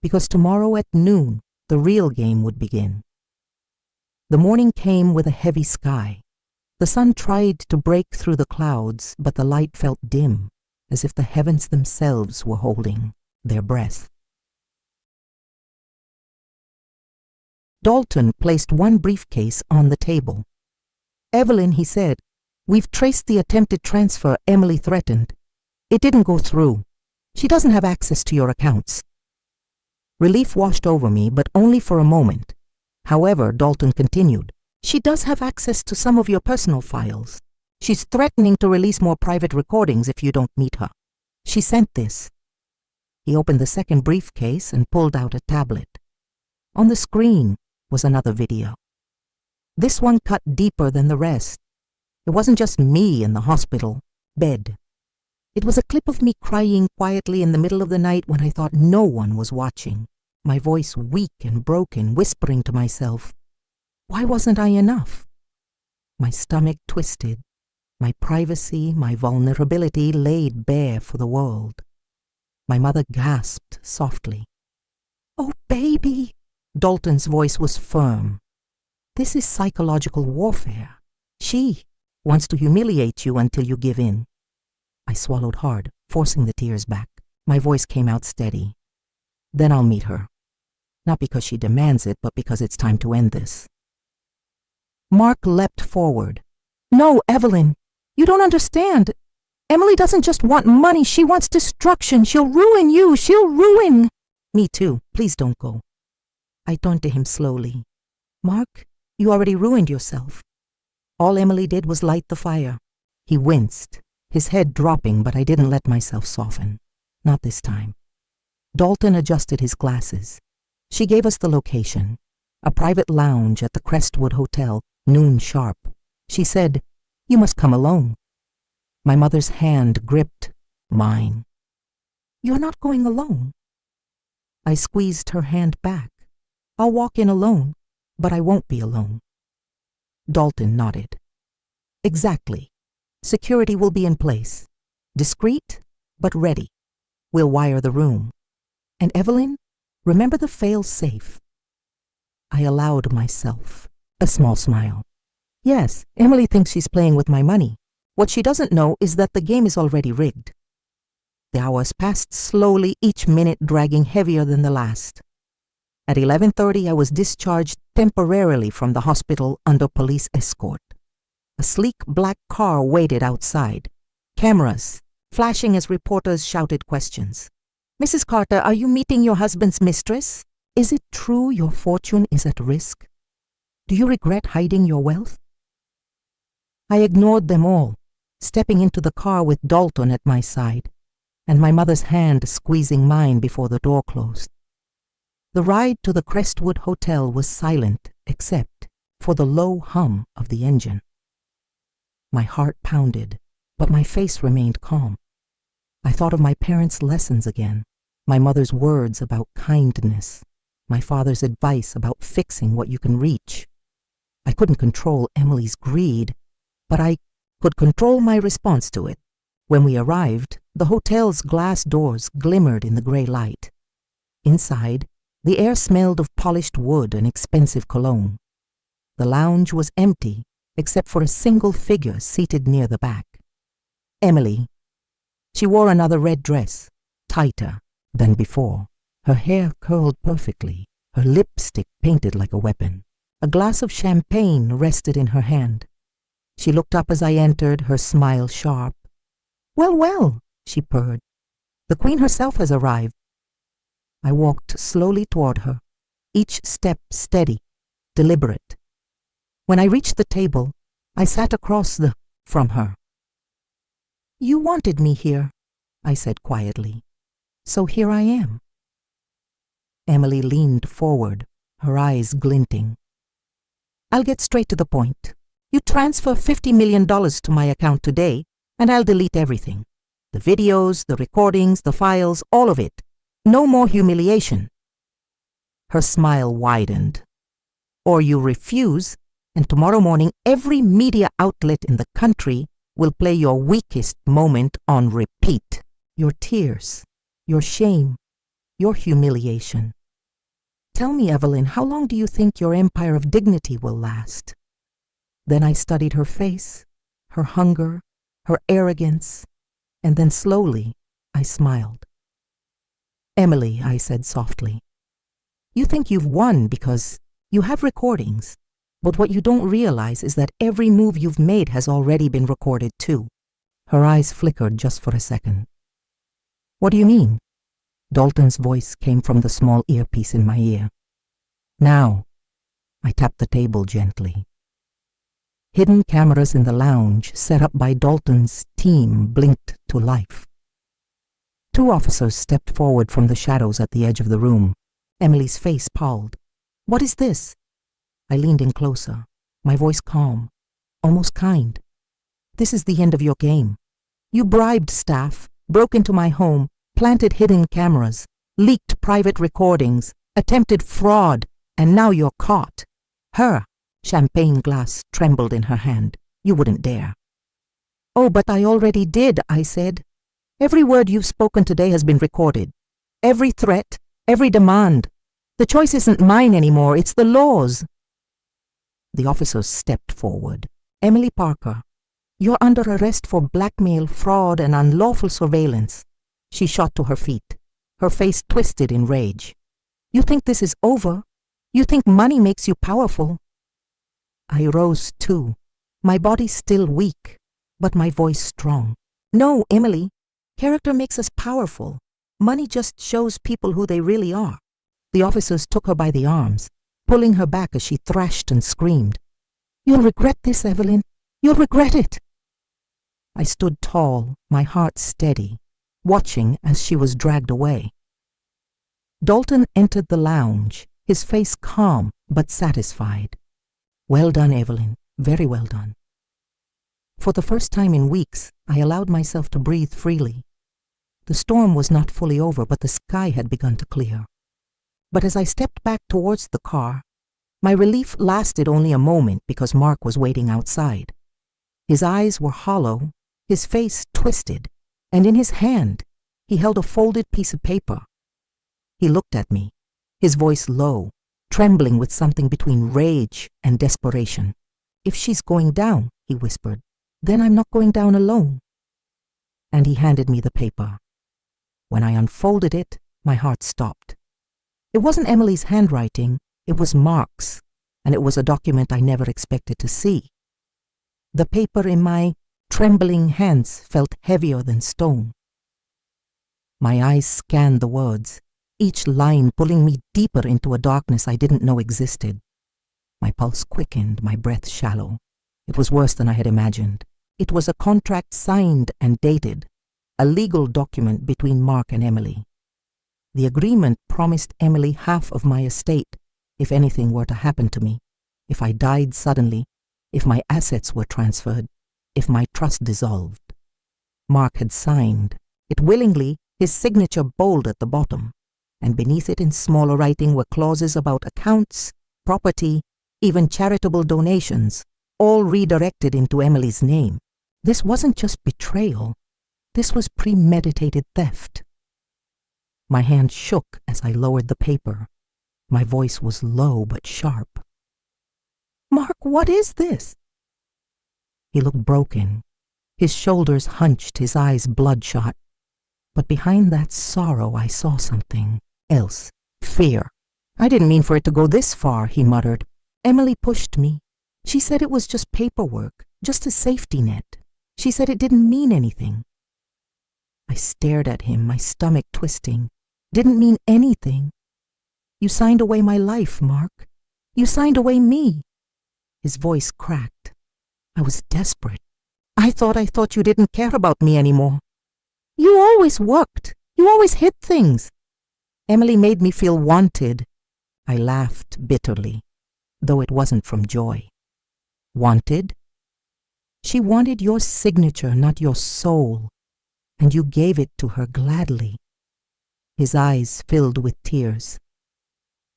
Because tomorrow at noon, the real game would begin. The morning came with a heavy sky. The sun tried to break through the clouds, but the light felt dim, as if the heavens themselves were holding their breath. Dalton placed one briefcase on the table. Evelyn, he said, we've traced the attempted transfer Emily threatened. It didn't go through. She doesn't have access to your accounts. Relief washed over me, but only for a moment. However, Dalton continued, she does have access to some of your personal files. She's threatening to release more private recordings if you don't meet her. She sent this. He opened the second briefcase and pulled out a tablet. On the screen was another video. This one cut deeper than the rest. It wasn't just me in the hospital bed. It was a clip of me crying quietly in the middle of the night when I thought no one was watching, my voice weak and broken, whispering to myself, why wasn't I enough? My stomach twisted, my privacy, my vulnerability laid bare for the world. My mother gasped softly. Oh, baby! Dalton's voice was firm. This is psychological warfare. She wants to humiliate you until you give in. I swallowed hard, forcing the tears back. My voice came out steady. Then I'll meet her. Not because she demands it, but because it's time to end this. Mark leapt forward. No, Evelyn, you don't understand. Emily doesn't just want money, she wants destruction. She'll ruin you, she'll ruin. Me too. Please don't go. I turned to him slowly. Mark, you already ruined yourself. All Emily did was light the fire. He winced, his head dropping, but I didn't let myself soften. Not this time. Dalton adjusted his glasses. She gave us the location, a private lounge at the Crestwood Hotel, noon sharp. She said, "You must come alone." My mother's hand gripped mine. "You're not going alone." I squeezed her hand back. "I'll walk in alone, but I won't be alone." Dalton nodded. "Exactly. Security will be in place. Discreet, but ready. We'll wire the room. And Evelyn, remember the fail-safe." I allowed myself a small smile. Yes, Emily thinks she's playing with my money. What she doesn't know is that the game is already rigged. The hours passed slowly, each minute dragging heavier than the last. At 11:30, I was discharged temporarily from the hospital under police escort. A sleek black car waited outside. Cameras, flashing as reporters shouted questions. "Mrs. Carter, are you meeting your husband's mistress? Is it true your fortune is at risk? Do you regret hiding your wealth?" I ignored them all, stepping into the car with Dalton at my side, and my mother's hand squeezing mine before the door closed. The ride to the Crestwood Hotel was silent except for the low hum of the engine. My heart pounded, but my face remained calm. I thought of my parents' lessons again, my mother's words about kindness, my father's advice about fixing what you can reach. I couldn't control Emily's greed, but I could control my response to it. When we arrived, the hotel's glass doors glimmered in the gray light. Inside, the air smelled of polished wood and expensive cologne. The lounge was empty, except for a single figure seated near the back. Emily. She wore another red dress, tighter than before. Her hair curled perfectly, her lipstick painted like a weapon. A glass of champagne rested in her hand. She looked up as I entered, her smile sharp. "Well, well," she purred. "The Queen herself has arrived." I walked slowly toward her, each step steady, deliberate. When I reached the table, I sat across from her. "You wanted me here," I said quietly, "so here I am." Emily leaned forward, her eyes glinting. "I'll get straight to the point. You transfer $50 million to my account today, and I'll delete everything. The videos, the recordings, the files, all of it. No more humiliation." Her smile widened. "Or you refuse, and tomorrow morning every media outlet in the country will play your weakest moment on repeat. Your tears, your shame, your humiliation. Tell me, Evelyn, how long do you think your empire of dignity will last?" Then I studied her face, her hunger, her arrogance, and then slowly I smiled. "Emily," I said softly, "you think you've won because you have recordings, but what you don't realize is that every move you've made has already been recorded too." Her eyes flickered just for a second. "What do you mean?" Dalton's voice came from the small earpiece in my ear. "Now," I tapped the table gently. Hidden cameras in the lounge set up by Dalton's team blinked to life. 2 officers stepped forward from the shadows at the edge of the room. Emily's face palled. "What is this?" I leaned in closer, my voice calm, almost kind. "This is the end of your game. You bribed staff, broke into my home, planted hidden cameras, leaked private recordings, attempted fraud, and now you're caught." Her champagne glass trembled in her hand. "You wouldn't dare." "Oh, but I already did," I said. "Every word you've spoken today has been recorded. Every threat, every demand. The choice isn't mine anymore, it's the law's." The officers stepped forward. "Emily Parker, you're under arrest for blackmail, fraud, and unlawful surveillance." She shot to her feet, her face twisted in rage. "You think this is over? You think money makes you powerful?" I rose too, my body still weak, but my voice strong. "No, Emily, character makes us powerful. Money just shows people who they really are. The officers took her by the arms, pulling her back as she thrashed and screamed. "You'll regret this, Evelyn. You'll regret it." I stood tall, my heart steady, watching as she was dragged away. Dalton entered the lounge, his face calm but satisfied. "Well done, Evelyn. Very well done." For the first time in weeks, I allowed myself to breathe freely. The storm was not fully over, but the sky had begun to clear. But as I stepped back towards the car, my relief lasted only a moment because Mark was waiting outside. His eyes were hollow, his face twisted, and in his hand he held a folded piece of paper. He looked at me, his voice low, trembling with something between rage and desperation. "If she's going down," he whispered, "then I'm not going down alone." And he handed me the paper. When I unfolded it, my heart stopped. It wasn't Emily's handwriting, it was Mark's, and it was a document I never expected to see. The paper in my trembling hands felt heavier than stone. My eyes scanned the words, each line pulling me deeper into a darkness I didn't know existed. My pulse quickened, my breath shallow. It was worse than I had imagined. It was a contract signed and dated, a legal document between Mark and Emily. The agreement promised Emily half of my estate if anything were to happen to me, if I died suddenly, if my assets were transferred, if my trust dissolved. Mark had signed it willingly, his signature bold at the bottom, and beneath it in smaller writing were clauses about accounts, property, even charitable donations, all redirected into Emily's name. This wasn't just betrayal. This was premeditated theft. My hand shook as I lowered the paper. My voice was low but sharp. "Mark, what is this?" He looked broken. His shoulders hunched, his eyes bloodshot. But behind that sorrow I saw something else. Fear. "I didn't mean for it to go this far," he muttered. "Emily pushed me. She said it was just paperwork, just a safety net. She said it didn't mean anything." I stared at him, my stomach twisting. "Didn't mean anything? You signed away my life, Mark. You signed away me." His voice cracked. I was desperate. I thought you didn't care about me anymore. You always worked. You always hid things. Emily made me feel wanted." I laughed bitterly, though it wasn't from joy. "Wanted? She wanted your signature, not your soul, and you gave it to her gladly." His eyes filled with tears.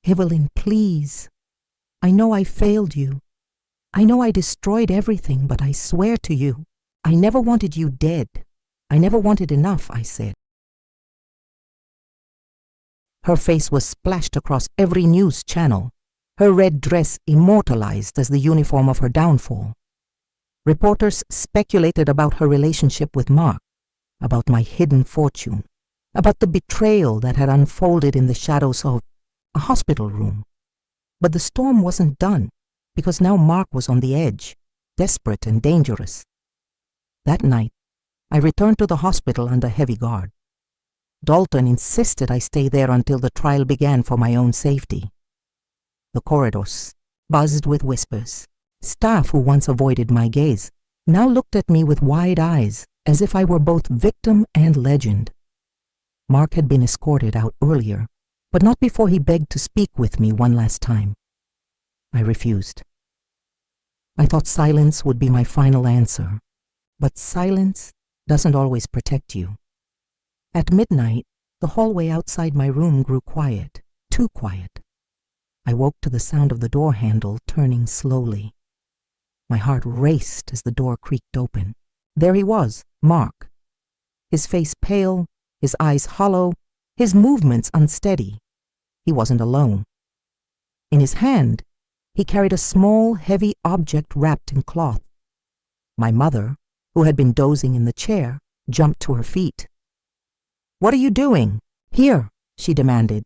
"Evelyn, please. I know I failed you. I know I destroyed everything, but I swear to you, I never wanted you dead. I never wanted enough," I said. Her face was splashed across every news channel, her red dress immortalized as the uniform of her downfall. Reporters speculated about her relationship with Mark, about my hidden fortune, about the betrayal that had unfolded in the shadows of a hospital room. But the storm wasn't done, because now Mark was on the edge, desperate and dangerous. That night, I returned to the hospital under heavy guard. Dalton insisted I stay there until the trial began for my own safety. The corridors buzzed with whispers. Staff who once avoided my gaze now looked at me with wide eyes, as if I were both victim and legend. Mark had been escorted out earlier, but not before he begged to speak with me one last time. I refused. I thought silence would be my final answer, but silence doesn't always protect you. At midnight, the hallway outside my room grew quiet, too quiet. I woke to the sound of the door handle turning slowly. My heart raced as the door creaked open. There he was, Mark. His face pale, his eyes hollow, his movements unsteady. He wasn't alone. In his hand, he carried a small, heavy object wrapped in cloth. My mother, who had been dozing in the chair, jumped to her feet. "What are you doing?" "Here," she demanded.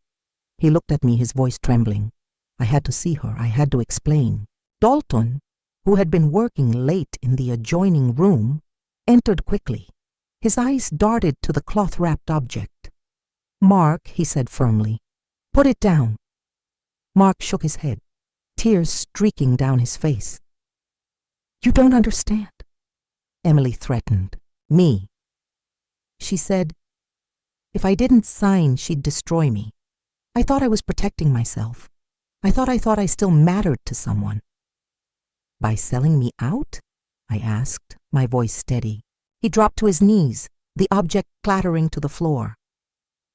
He looked at me, his voice trembling. I had to see her. I had to explain. Dalton, who had been working late in the adjoining room, entered quickly. His eyes darted to the cloth-wrapped object. Mark, he said firmly, put it down. Mark shook his head, tears streaking down his face. You don't understand. Emily threatened. Me. She said, if I didn't sign, she'd destroy me. I thought I was protecting myself. I thought I still mattered to someone. By selling me out? I asked, my voice steady. He dropped to his knees, the object clattering to the floor.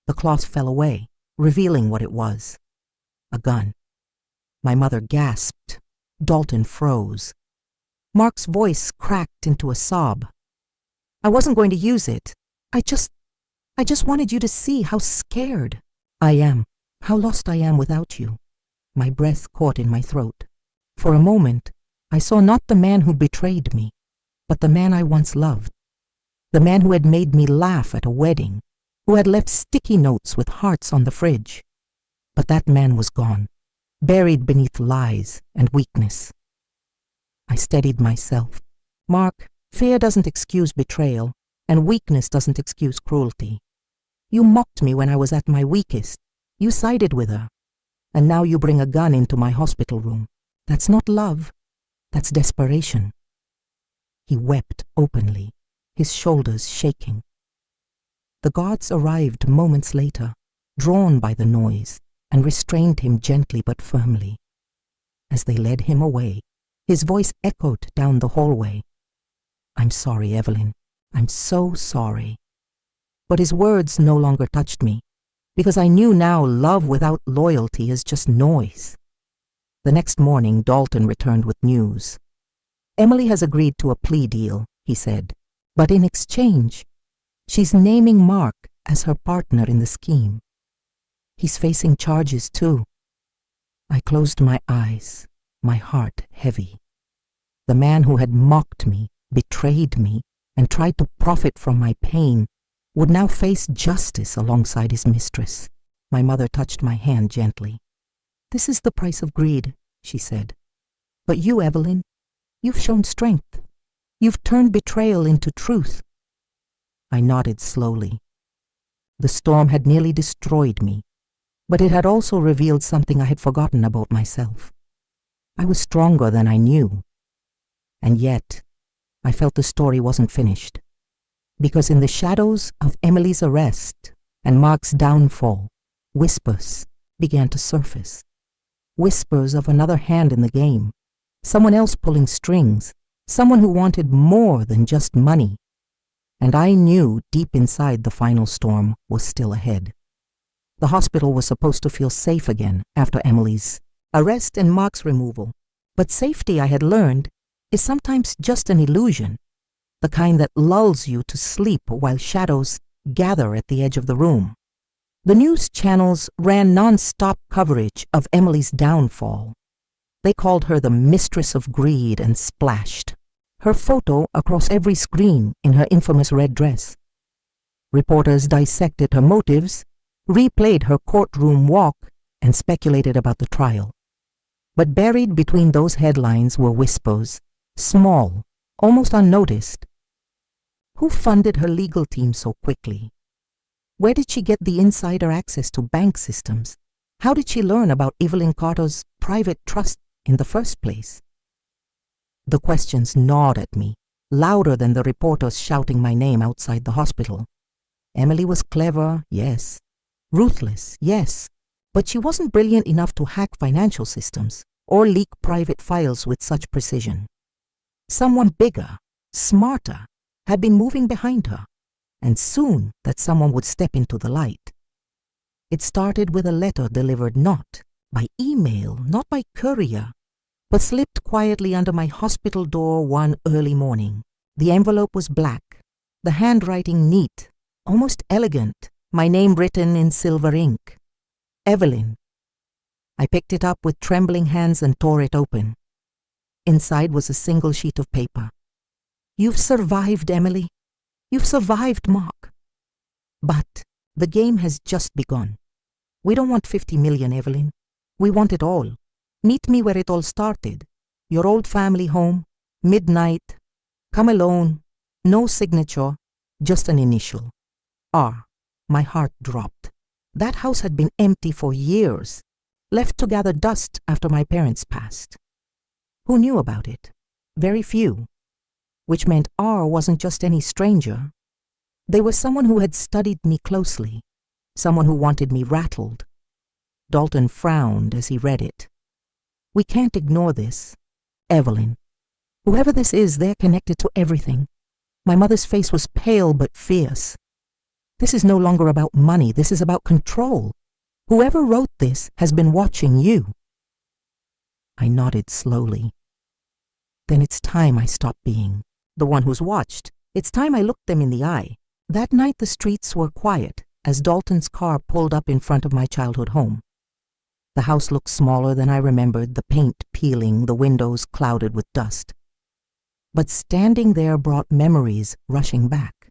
The cloth fell away, revealing what it was. A gun. My mother gasped. Dalton froze. Mark's voice cracked into a sob. I wasn't going to use it. I just wanted you to see how scared I am, how lost I am without you. My breath caught in my throat. For a moment, I saw not the man who betrayed me, but the man I once loved. The man who had made me laugh at a wedding, who had left sticky notes with hearts on the fridge. But that man was gone, buried beneath lies and weakness. I steadied myself. Mark, fear doesn't excuse betrayal, and weakness doesn't excuse cruelty. You mocked me when I was at my weakest. You sided with her. And now you bring a gun into my hospital room. That's not love. That's desperation. He wept openly, his shoulders shaking. The guards arrived moments later, drawn by the noise, and restrained him gently but firmly. As they led him away, his voice echoed down the hallway. I'm sorry, Evelyn. I'm so sorry. But his words no longer touched me, because I knew now love without loyalty is just noise. The next morning, Dalton returned with news. Emily has agreed to a plea deal, he said, but in exchange, she's naming Mark as her partner in the scheme. He's facing charges too. I closed my eyes, my heart heavy. The man who had mocked me, betrayed me, and tried to profit from my pain would now face justice alongside his mistress. My mother touched my hand gently. This is the price of greed, she said. But you, Evelyn, you've shown strength. You've turned betrayal into truth. I nodded slowly. The storm had nearly destroyed me, but it had also revealed something I had forgotten about myself. I was stronger than I knew. And yet, I felt the story wasn't finished. Because in the shadows of Emily's arrest and Mark's downfall, whispers began to surface. Whispers of another hand in the game, someone else pulling strings, someone who wanted more than just money. And I knew deep inside the final storm was still ahead. The hospital was supposed to feel safe again after Emily's arrest and Mark's removal. But safety, I had learned, is sometimes just an illusion, the kind that lulls you to sleep while shadows gather at the edge of the room. The news channels ran non-stop coverage of Emily's downfall. They called her the Mistress of Greed and splashed her photo across every screen in her infamous red dress. Reporters dissected her motives, replayed her courtroom walk, and speculated about the trial. But buried between those headlines were whispers, small, almost unnoticed. Who funded her legal team so quickly? Where did she get the insider access to bank systems? How did she learn about Evelyn Carter's private trust in the first place? The questions gnawed at me, louder than the reporters shouting my name outside the hospital. Emily was clever, yes. Ruthless, yes. But she wasn't brilliant enough to hack financial systems or leak private files with such precision. Someone bigger, smarter, had been moving behind her, and soon that someone would step into the light. It started with a letter delivered not by email, not by courier, but slipped quietly under my hospital door one early morning. The envelope was black, the handwriting neat, almost elegant, my name written in silver ink. Evelyn. I picked it up with trembling hands and tore it open. Inside was a single sheet of paper. You've survived, Emily. You've survived, Mark. But the game has just begun. We don't want 50 million, Evelyn. We want it all. Meet me where it all started. Your old family home, midnight, come alone, no signature, just an initial. R. My heart dropped. That house had been empty for years, left to gather dust after my parents passed. Who knew about it? Very few, which meant R wasn't just any stranger. They were someone who had studied me closely, someone who wanted me rattled. Dalton frowned as he read it. We can't ignore this. Evelyn. Whoever this is, they're connected to everything. My mother's face was pale but fierce. This is no longer about money. This is about control. Whoever wrote this has been watching you. I nodded slowly. Then it's time I stopped being the one who's watched. It's time I looked them in the eye. That night the streets were quiet as Dalton's car pulled up in front of my childhood home. The house looked smaller than I remembered, the paint peeling, the windows clouded with dust. But standing there brought memories rushing back.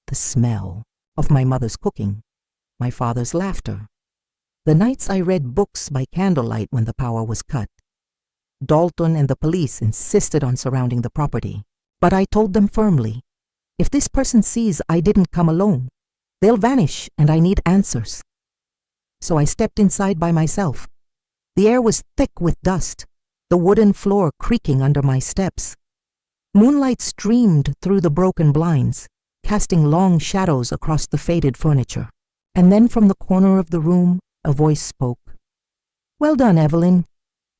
The smell of my mother's cooking, my father's laughter, the nights I read books by candlelight when the power was cut. Dalton and the police insisted on surrounding the property, but I told them firmly, if this person sees I didn't come alone, they'll vanish and I need answers. So I stepped inside by myself. The air was thick with dust, the wooden floor creaking under my steps. Moonlight streamed through the broken blinds, casting long shadows across the faded furniture. And then from the corner of the room, a voice spoke. Well done, Evelyn.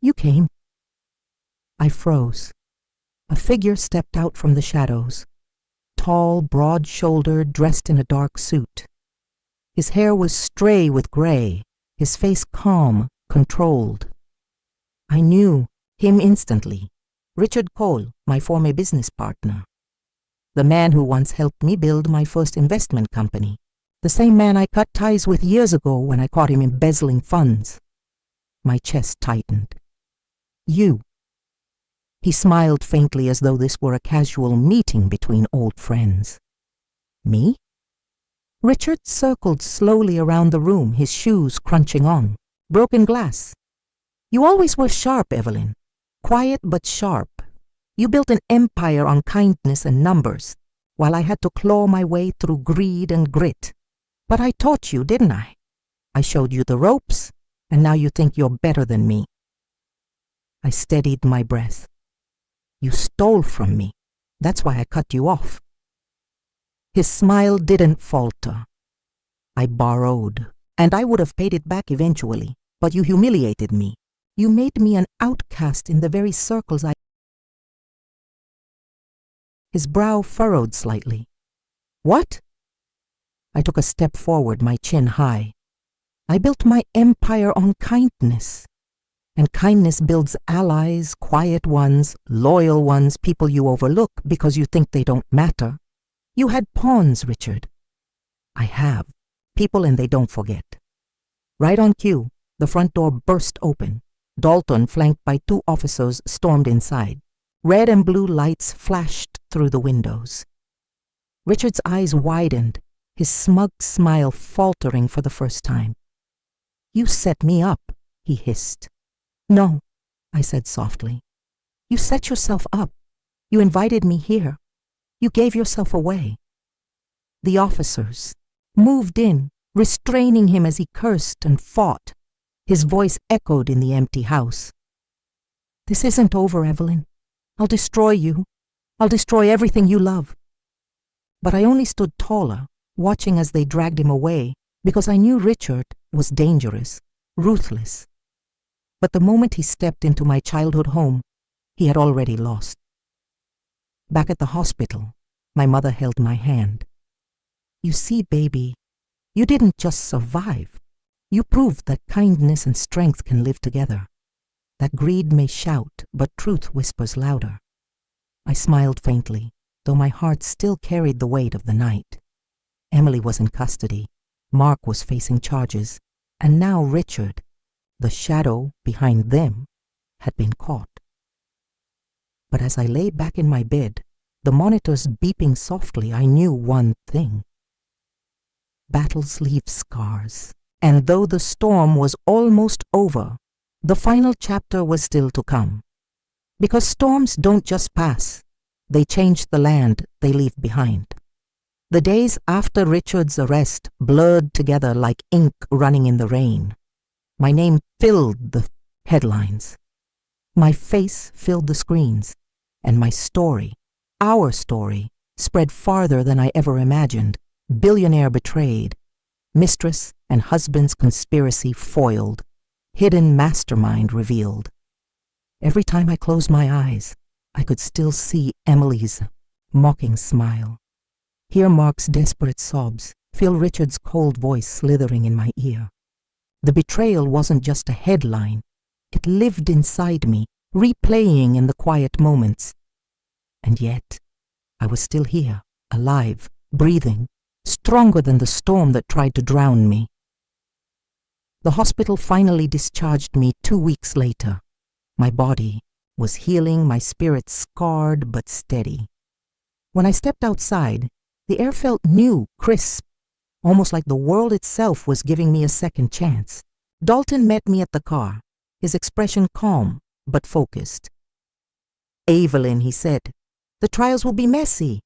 You came. I froze. A figure stepped out from the shadows. Tall, broad-shouldered, dressed in a dark suit. His hair was stray with gray, his face calm, controlled. I knew him instantly. Richard Cole, my former business partner. The man who once helped me build my first investment company. The same man I cut ties with years ago when I caught him embezzling funds. My chest tightened. You. He smiled faintly as though this were a casual meeting between old friends. Me? Richard circled slowly around the room, his shoes crunching on. Broken glass. You always were sharp, Evelyn. Quiet but sharp. You built an empire on kindness and numbers, while I had to claw my way through greed and grit. But I taught you, didn't I? I showed you the ropes, and now you think you're better than me. I steadied my breath. You stole from me. That's why I cut you off. His smile didn't falter. I borrowed, and I would have paid it back eventually, but you humiliated me. You made me an outcast in the very circles I... His brow furrowed slightly. What? I took a step forward, my chin high. I built my empire on kindness. And kindness builds allies, quiet ones, loyal ones, people you overlook because you think they don't matter. You had pawns, Richard. I have. People and they don't forget. Right on cue, the front door burst open. Dalton, flanked by 2 officers, stormed inside. Red and blue lights flashed through the windows. Richard's eyes widened, his smug smile faltering for the first time. You set me up, he hissed. No, I said softly. You set yourself up. You invited me here. You gave yourself away. The officers moved in, restraining him as he cursed and fought. His voice echoed in the empty house. This isn't over, Evelyn. I'll destroy you. I'll destroy everything you love. But I only stood taller, watching as they dragged him away, because I knew Richard was dangerous, ruthless. But the moment he stepped into my childhood home, he had already lost. Back at the hospital, my mother held my hand. You see, baby, you didn't just survive. You proved that kindness and strength can live together, that greed may shout, but truth whispers louder. I smiled faintly, though my heart still carried the weight of the night. Emily was in custody, Mark was facing charges, and now Richard, the shadow behind them, had been caught. But as I lay back in my bed, the monitors beeping softly, I knew one thing. Battles leave scars. And though the storm was almost over, the final chapter was still to come. Because storms don't just pass, they change the land they leave behind. The days after Richard's arrest blurred together like ink running in the rain. My name filled the headlines. My face filled the screens, and my story, our story, spread farther than I ever imagined. Billionaire betrayed, mistress and husband's conspiracy foiled, hidden mastermind revealed. Every time I closed my eyes, I could still see Emily's mocking smile, hear Mark's desperate sobs, feel Richard's cold voice slithering in my ear. The betrayal wasn't just a headline. It lived inside me, replaying in the quiet moments. And yet, I was still here, alive, breathing, stronger than the storm that tried to drown me. The hospital finally discharged me 2 weeks later. My body was healing, my spirit scarred but steady. When I stepped outside, the air felt new, crisp, almost like the world itself was giving me a second chance. Dalton met me at the car, his expression calm but focused. "Evelyn," he said, "the trials will be messy.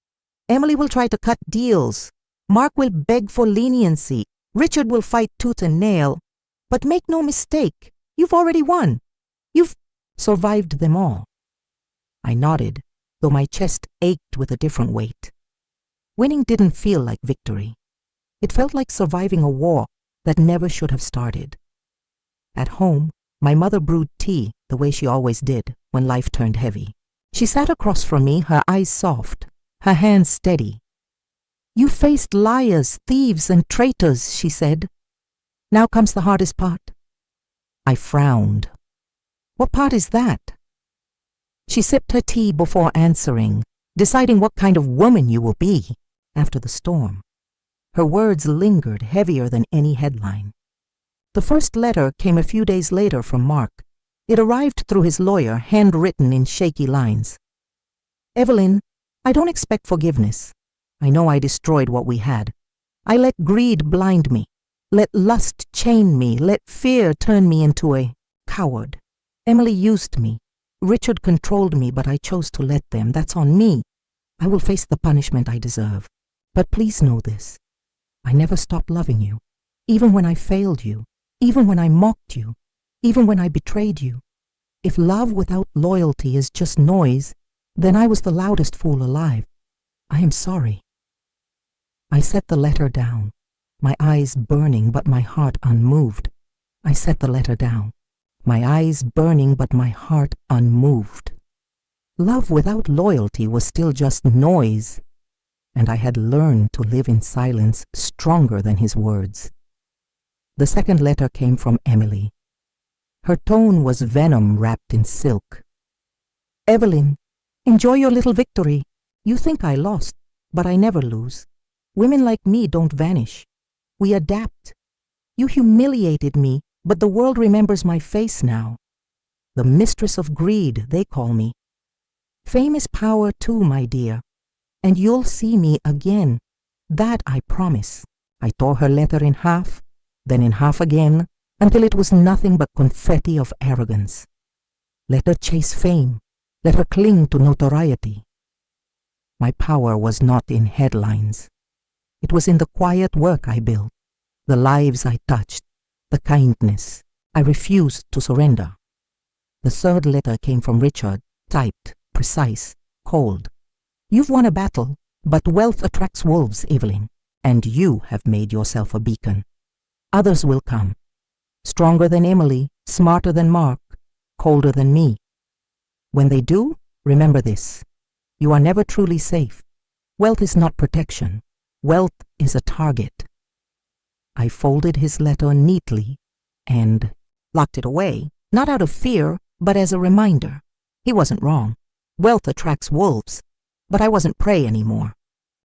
Emily will try to cut deals. Mark will beg for leniency. Richard will fight tooth and nail. But make no mistake, you've already won. You've survived them all." I nodded, though my chest ached with a different weight. Winning didn't feel like victory. It felt like surviving a war that never should have started. At home, my mother brewed tea the way she always did when life turned heavy. She sat across from me, her eyes soft, her hands steady. "You faced liars, thieves, and traitors," she said. "Now comes the hardest part." I frowned. "What part is that?" She sipped her tea before answering, deciding what kind of woman you will be after the storm. Her words lingered heavier than any headline. The first letter came a few days later from Mark. It arrived through his lawyer, handwritten in shaky lines. "Evelyn, I don't expect forgiveness. I know I destroyed what we had. I let greed blind me, let lust chain me, let fear turn me into a coward. Emily used me. Richard controlled me, but I chose to let them. That's on me. I will face the punishment I deserve. But please know this. I never stopped loving you, even when I failed you, even when I mocked you, even when I betrayed you. If love without loyalty is just noise, then I was the loudest fool alive. I am sorry." I set the letter down, my eyes burning but my heart unmoved. I set the letter down, my eyes burning but my heart unmoved. Love without loyalty was still just noise, and I had learned to live in silence stronger than his words. The second letter came from Emily. Her tone was venom wrapped in silk. "Evelyn, enjoy your little victory. You think I lost, but I never lose. Women like me don't vanish. We adapt. You humiliated me, but the world remembers my face now. The mistress of greed, they call me. Fame is power too, my dear. And you'll see me again. That I promise." I tore her letter in half, then in half again, until it was nothing but confetti of arrogance. Let her chase fame. Let her cling to notoriety. My power was not in headlines. It was in the quiet work I built, the lives I touched, the kindness. I refused to surrender. The third letter came from Richard, typed, precise, cold. "You've won a battle, but wealth attracts wolves, Evelyn, and you have made yourself a beacon. Others will come, stronger than Emily, smarter than Mark, colder than me. When they do, remember this. You are never truly safe. Wealth is not protection. Wealth is a target." I folded his letter neatly and locked it away, not out of fear, but as a reminder. He wasn't wrong. Wealth attracts wolves, but I wasn't prey anymore.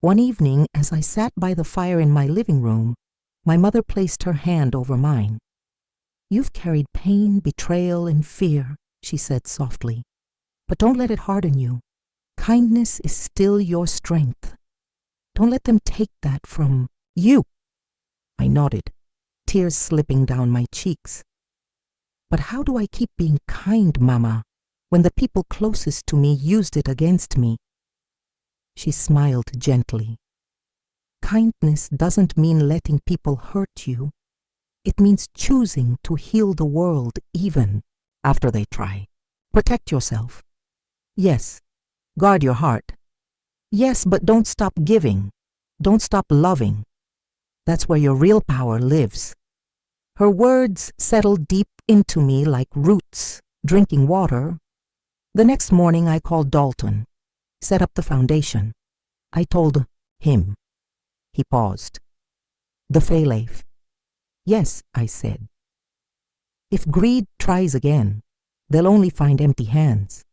One evening, as I sat by the fire in my living room, my mother placed her hand over mine. "You've carried pain, betrayal, and fear," she said softly, "but don't let it harden you. Kindness is still your strength. Don't let them take that from you." I nodded, tears slipping down my cheeks. "But how do I keep being kind, Mama, when the people closest to me used it against me?" She smiled gently. kindness doesn't mean letting people hurt you. It means choosing to heal the world even after they try. Protect yourself. Yes, guard your heart. Yes, but don't stop giving. Don't stop loving. That's where your real power lives. Her words settled deep into me like roots drinking water. The next morning I called Dalton, set up the foundation. I told him. He paused. The Fayleaf. Yes, I said. If greed tries again, they'll only find empty hands.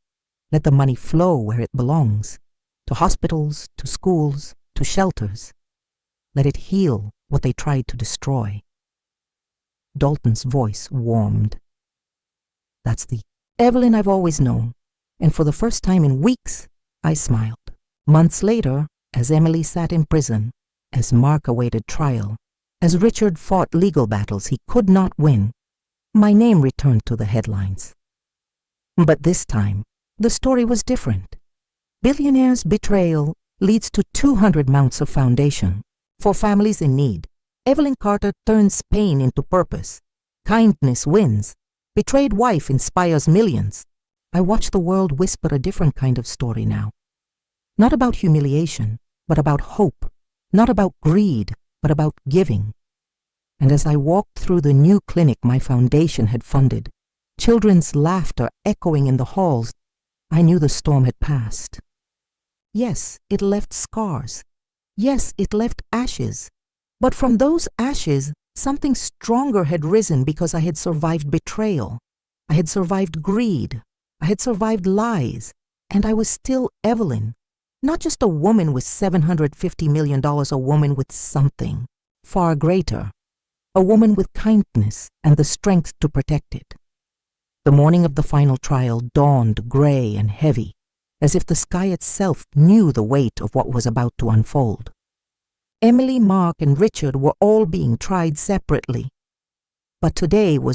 Let the money flow where it belongs, to hospitals, to schools, to shelters. Let it heal what they tried to destroy. Dalton's voice warmed. That's the Evelyn I've always known, and for the first time in weeks, I smiled. Months later, as Emily sat in prison, as Mark awaited trial, as Richard fought legal battles he could not win, my name returned to the headlines. But this time, the story was different. Billionaire's Betrayal leads to 200 mounts of foundation for families in need. Evelyn Carter turns pain into purpose. Kindness wins. Betrayed wife inspires millions. I watch the world whisper a different kind of story now. Not about humiliation, but about hope. Not about greed, but about giving. And as I walked through the new clinic my foundation had funded, children's laughter echoing in the halls, I knew the storm had passed. Yes, it left scars. Yes, it left ashes. But from those ashes, something stronger had risen because I had survived betrayal. I had survived greed. I had survived lies. And I was still Evelyn. Not just a woman with $750 million, a woman with something far greater. A woman with kindness and the strength to protect it. The morning of the final trial dawned gray and heavy, as if the sky itself knew the weight of what was about to unfold. Emily, Mark, and Richard were all being tried separately. But today was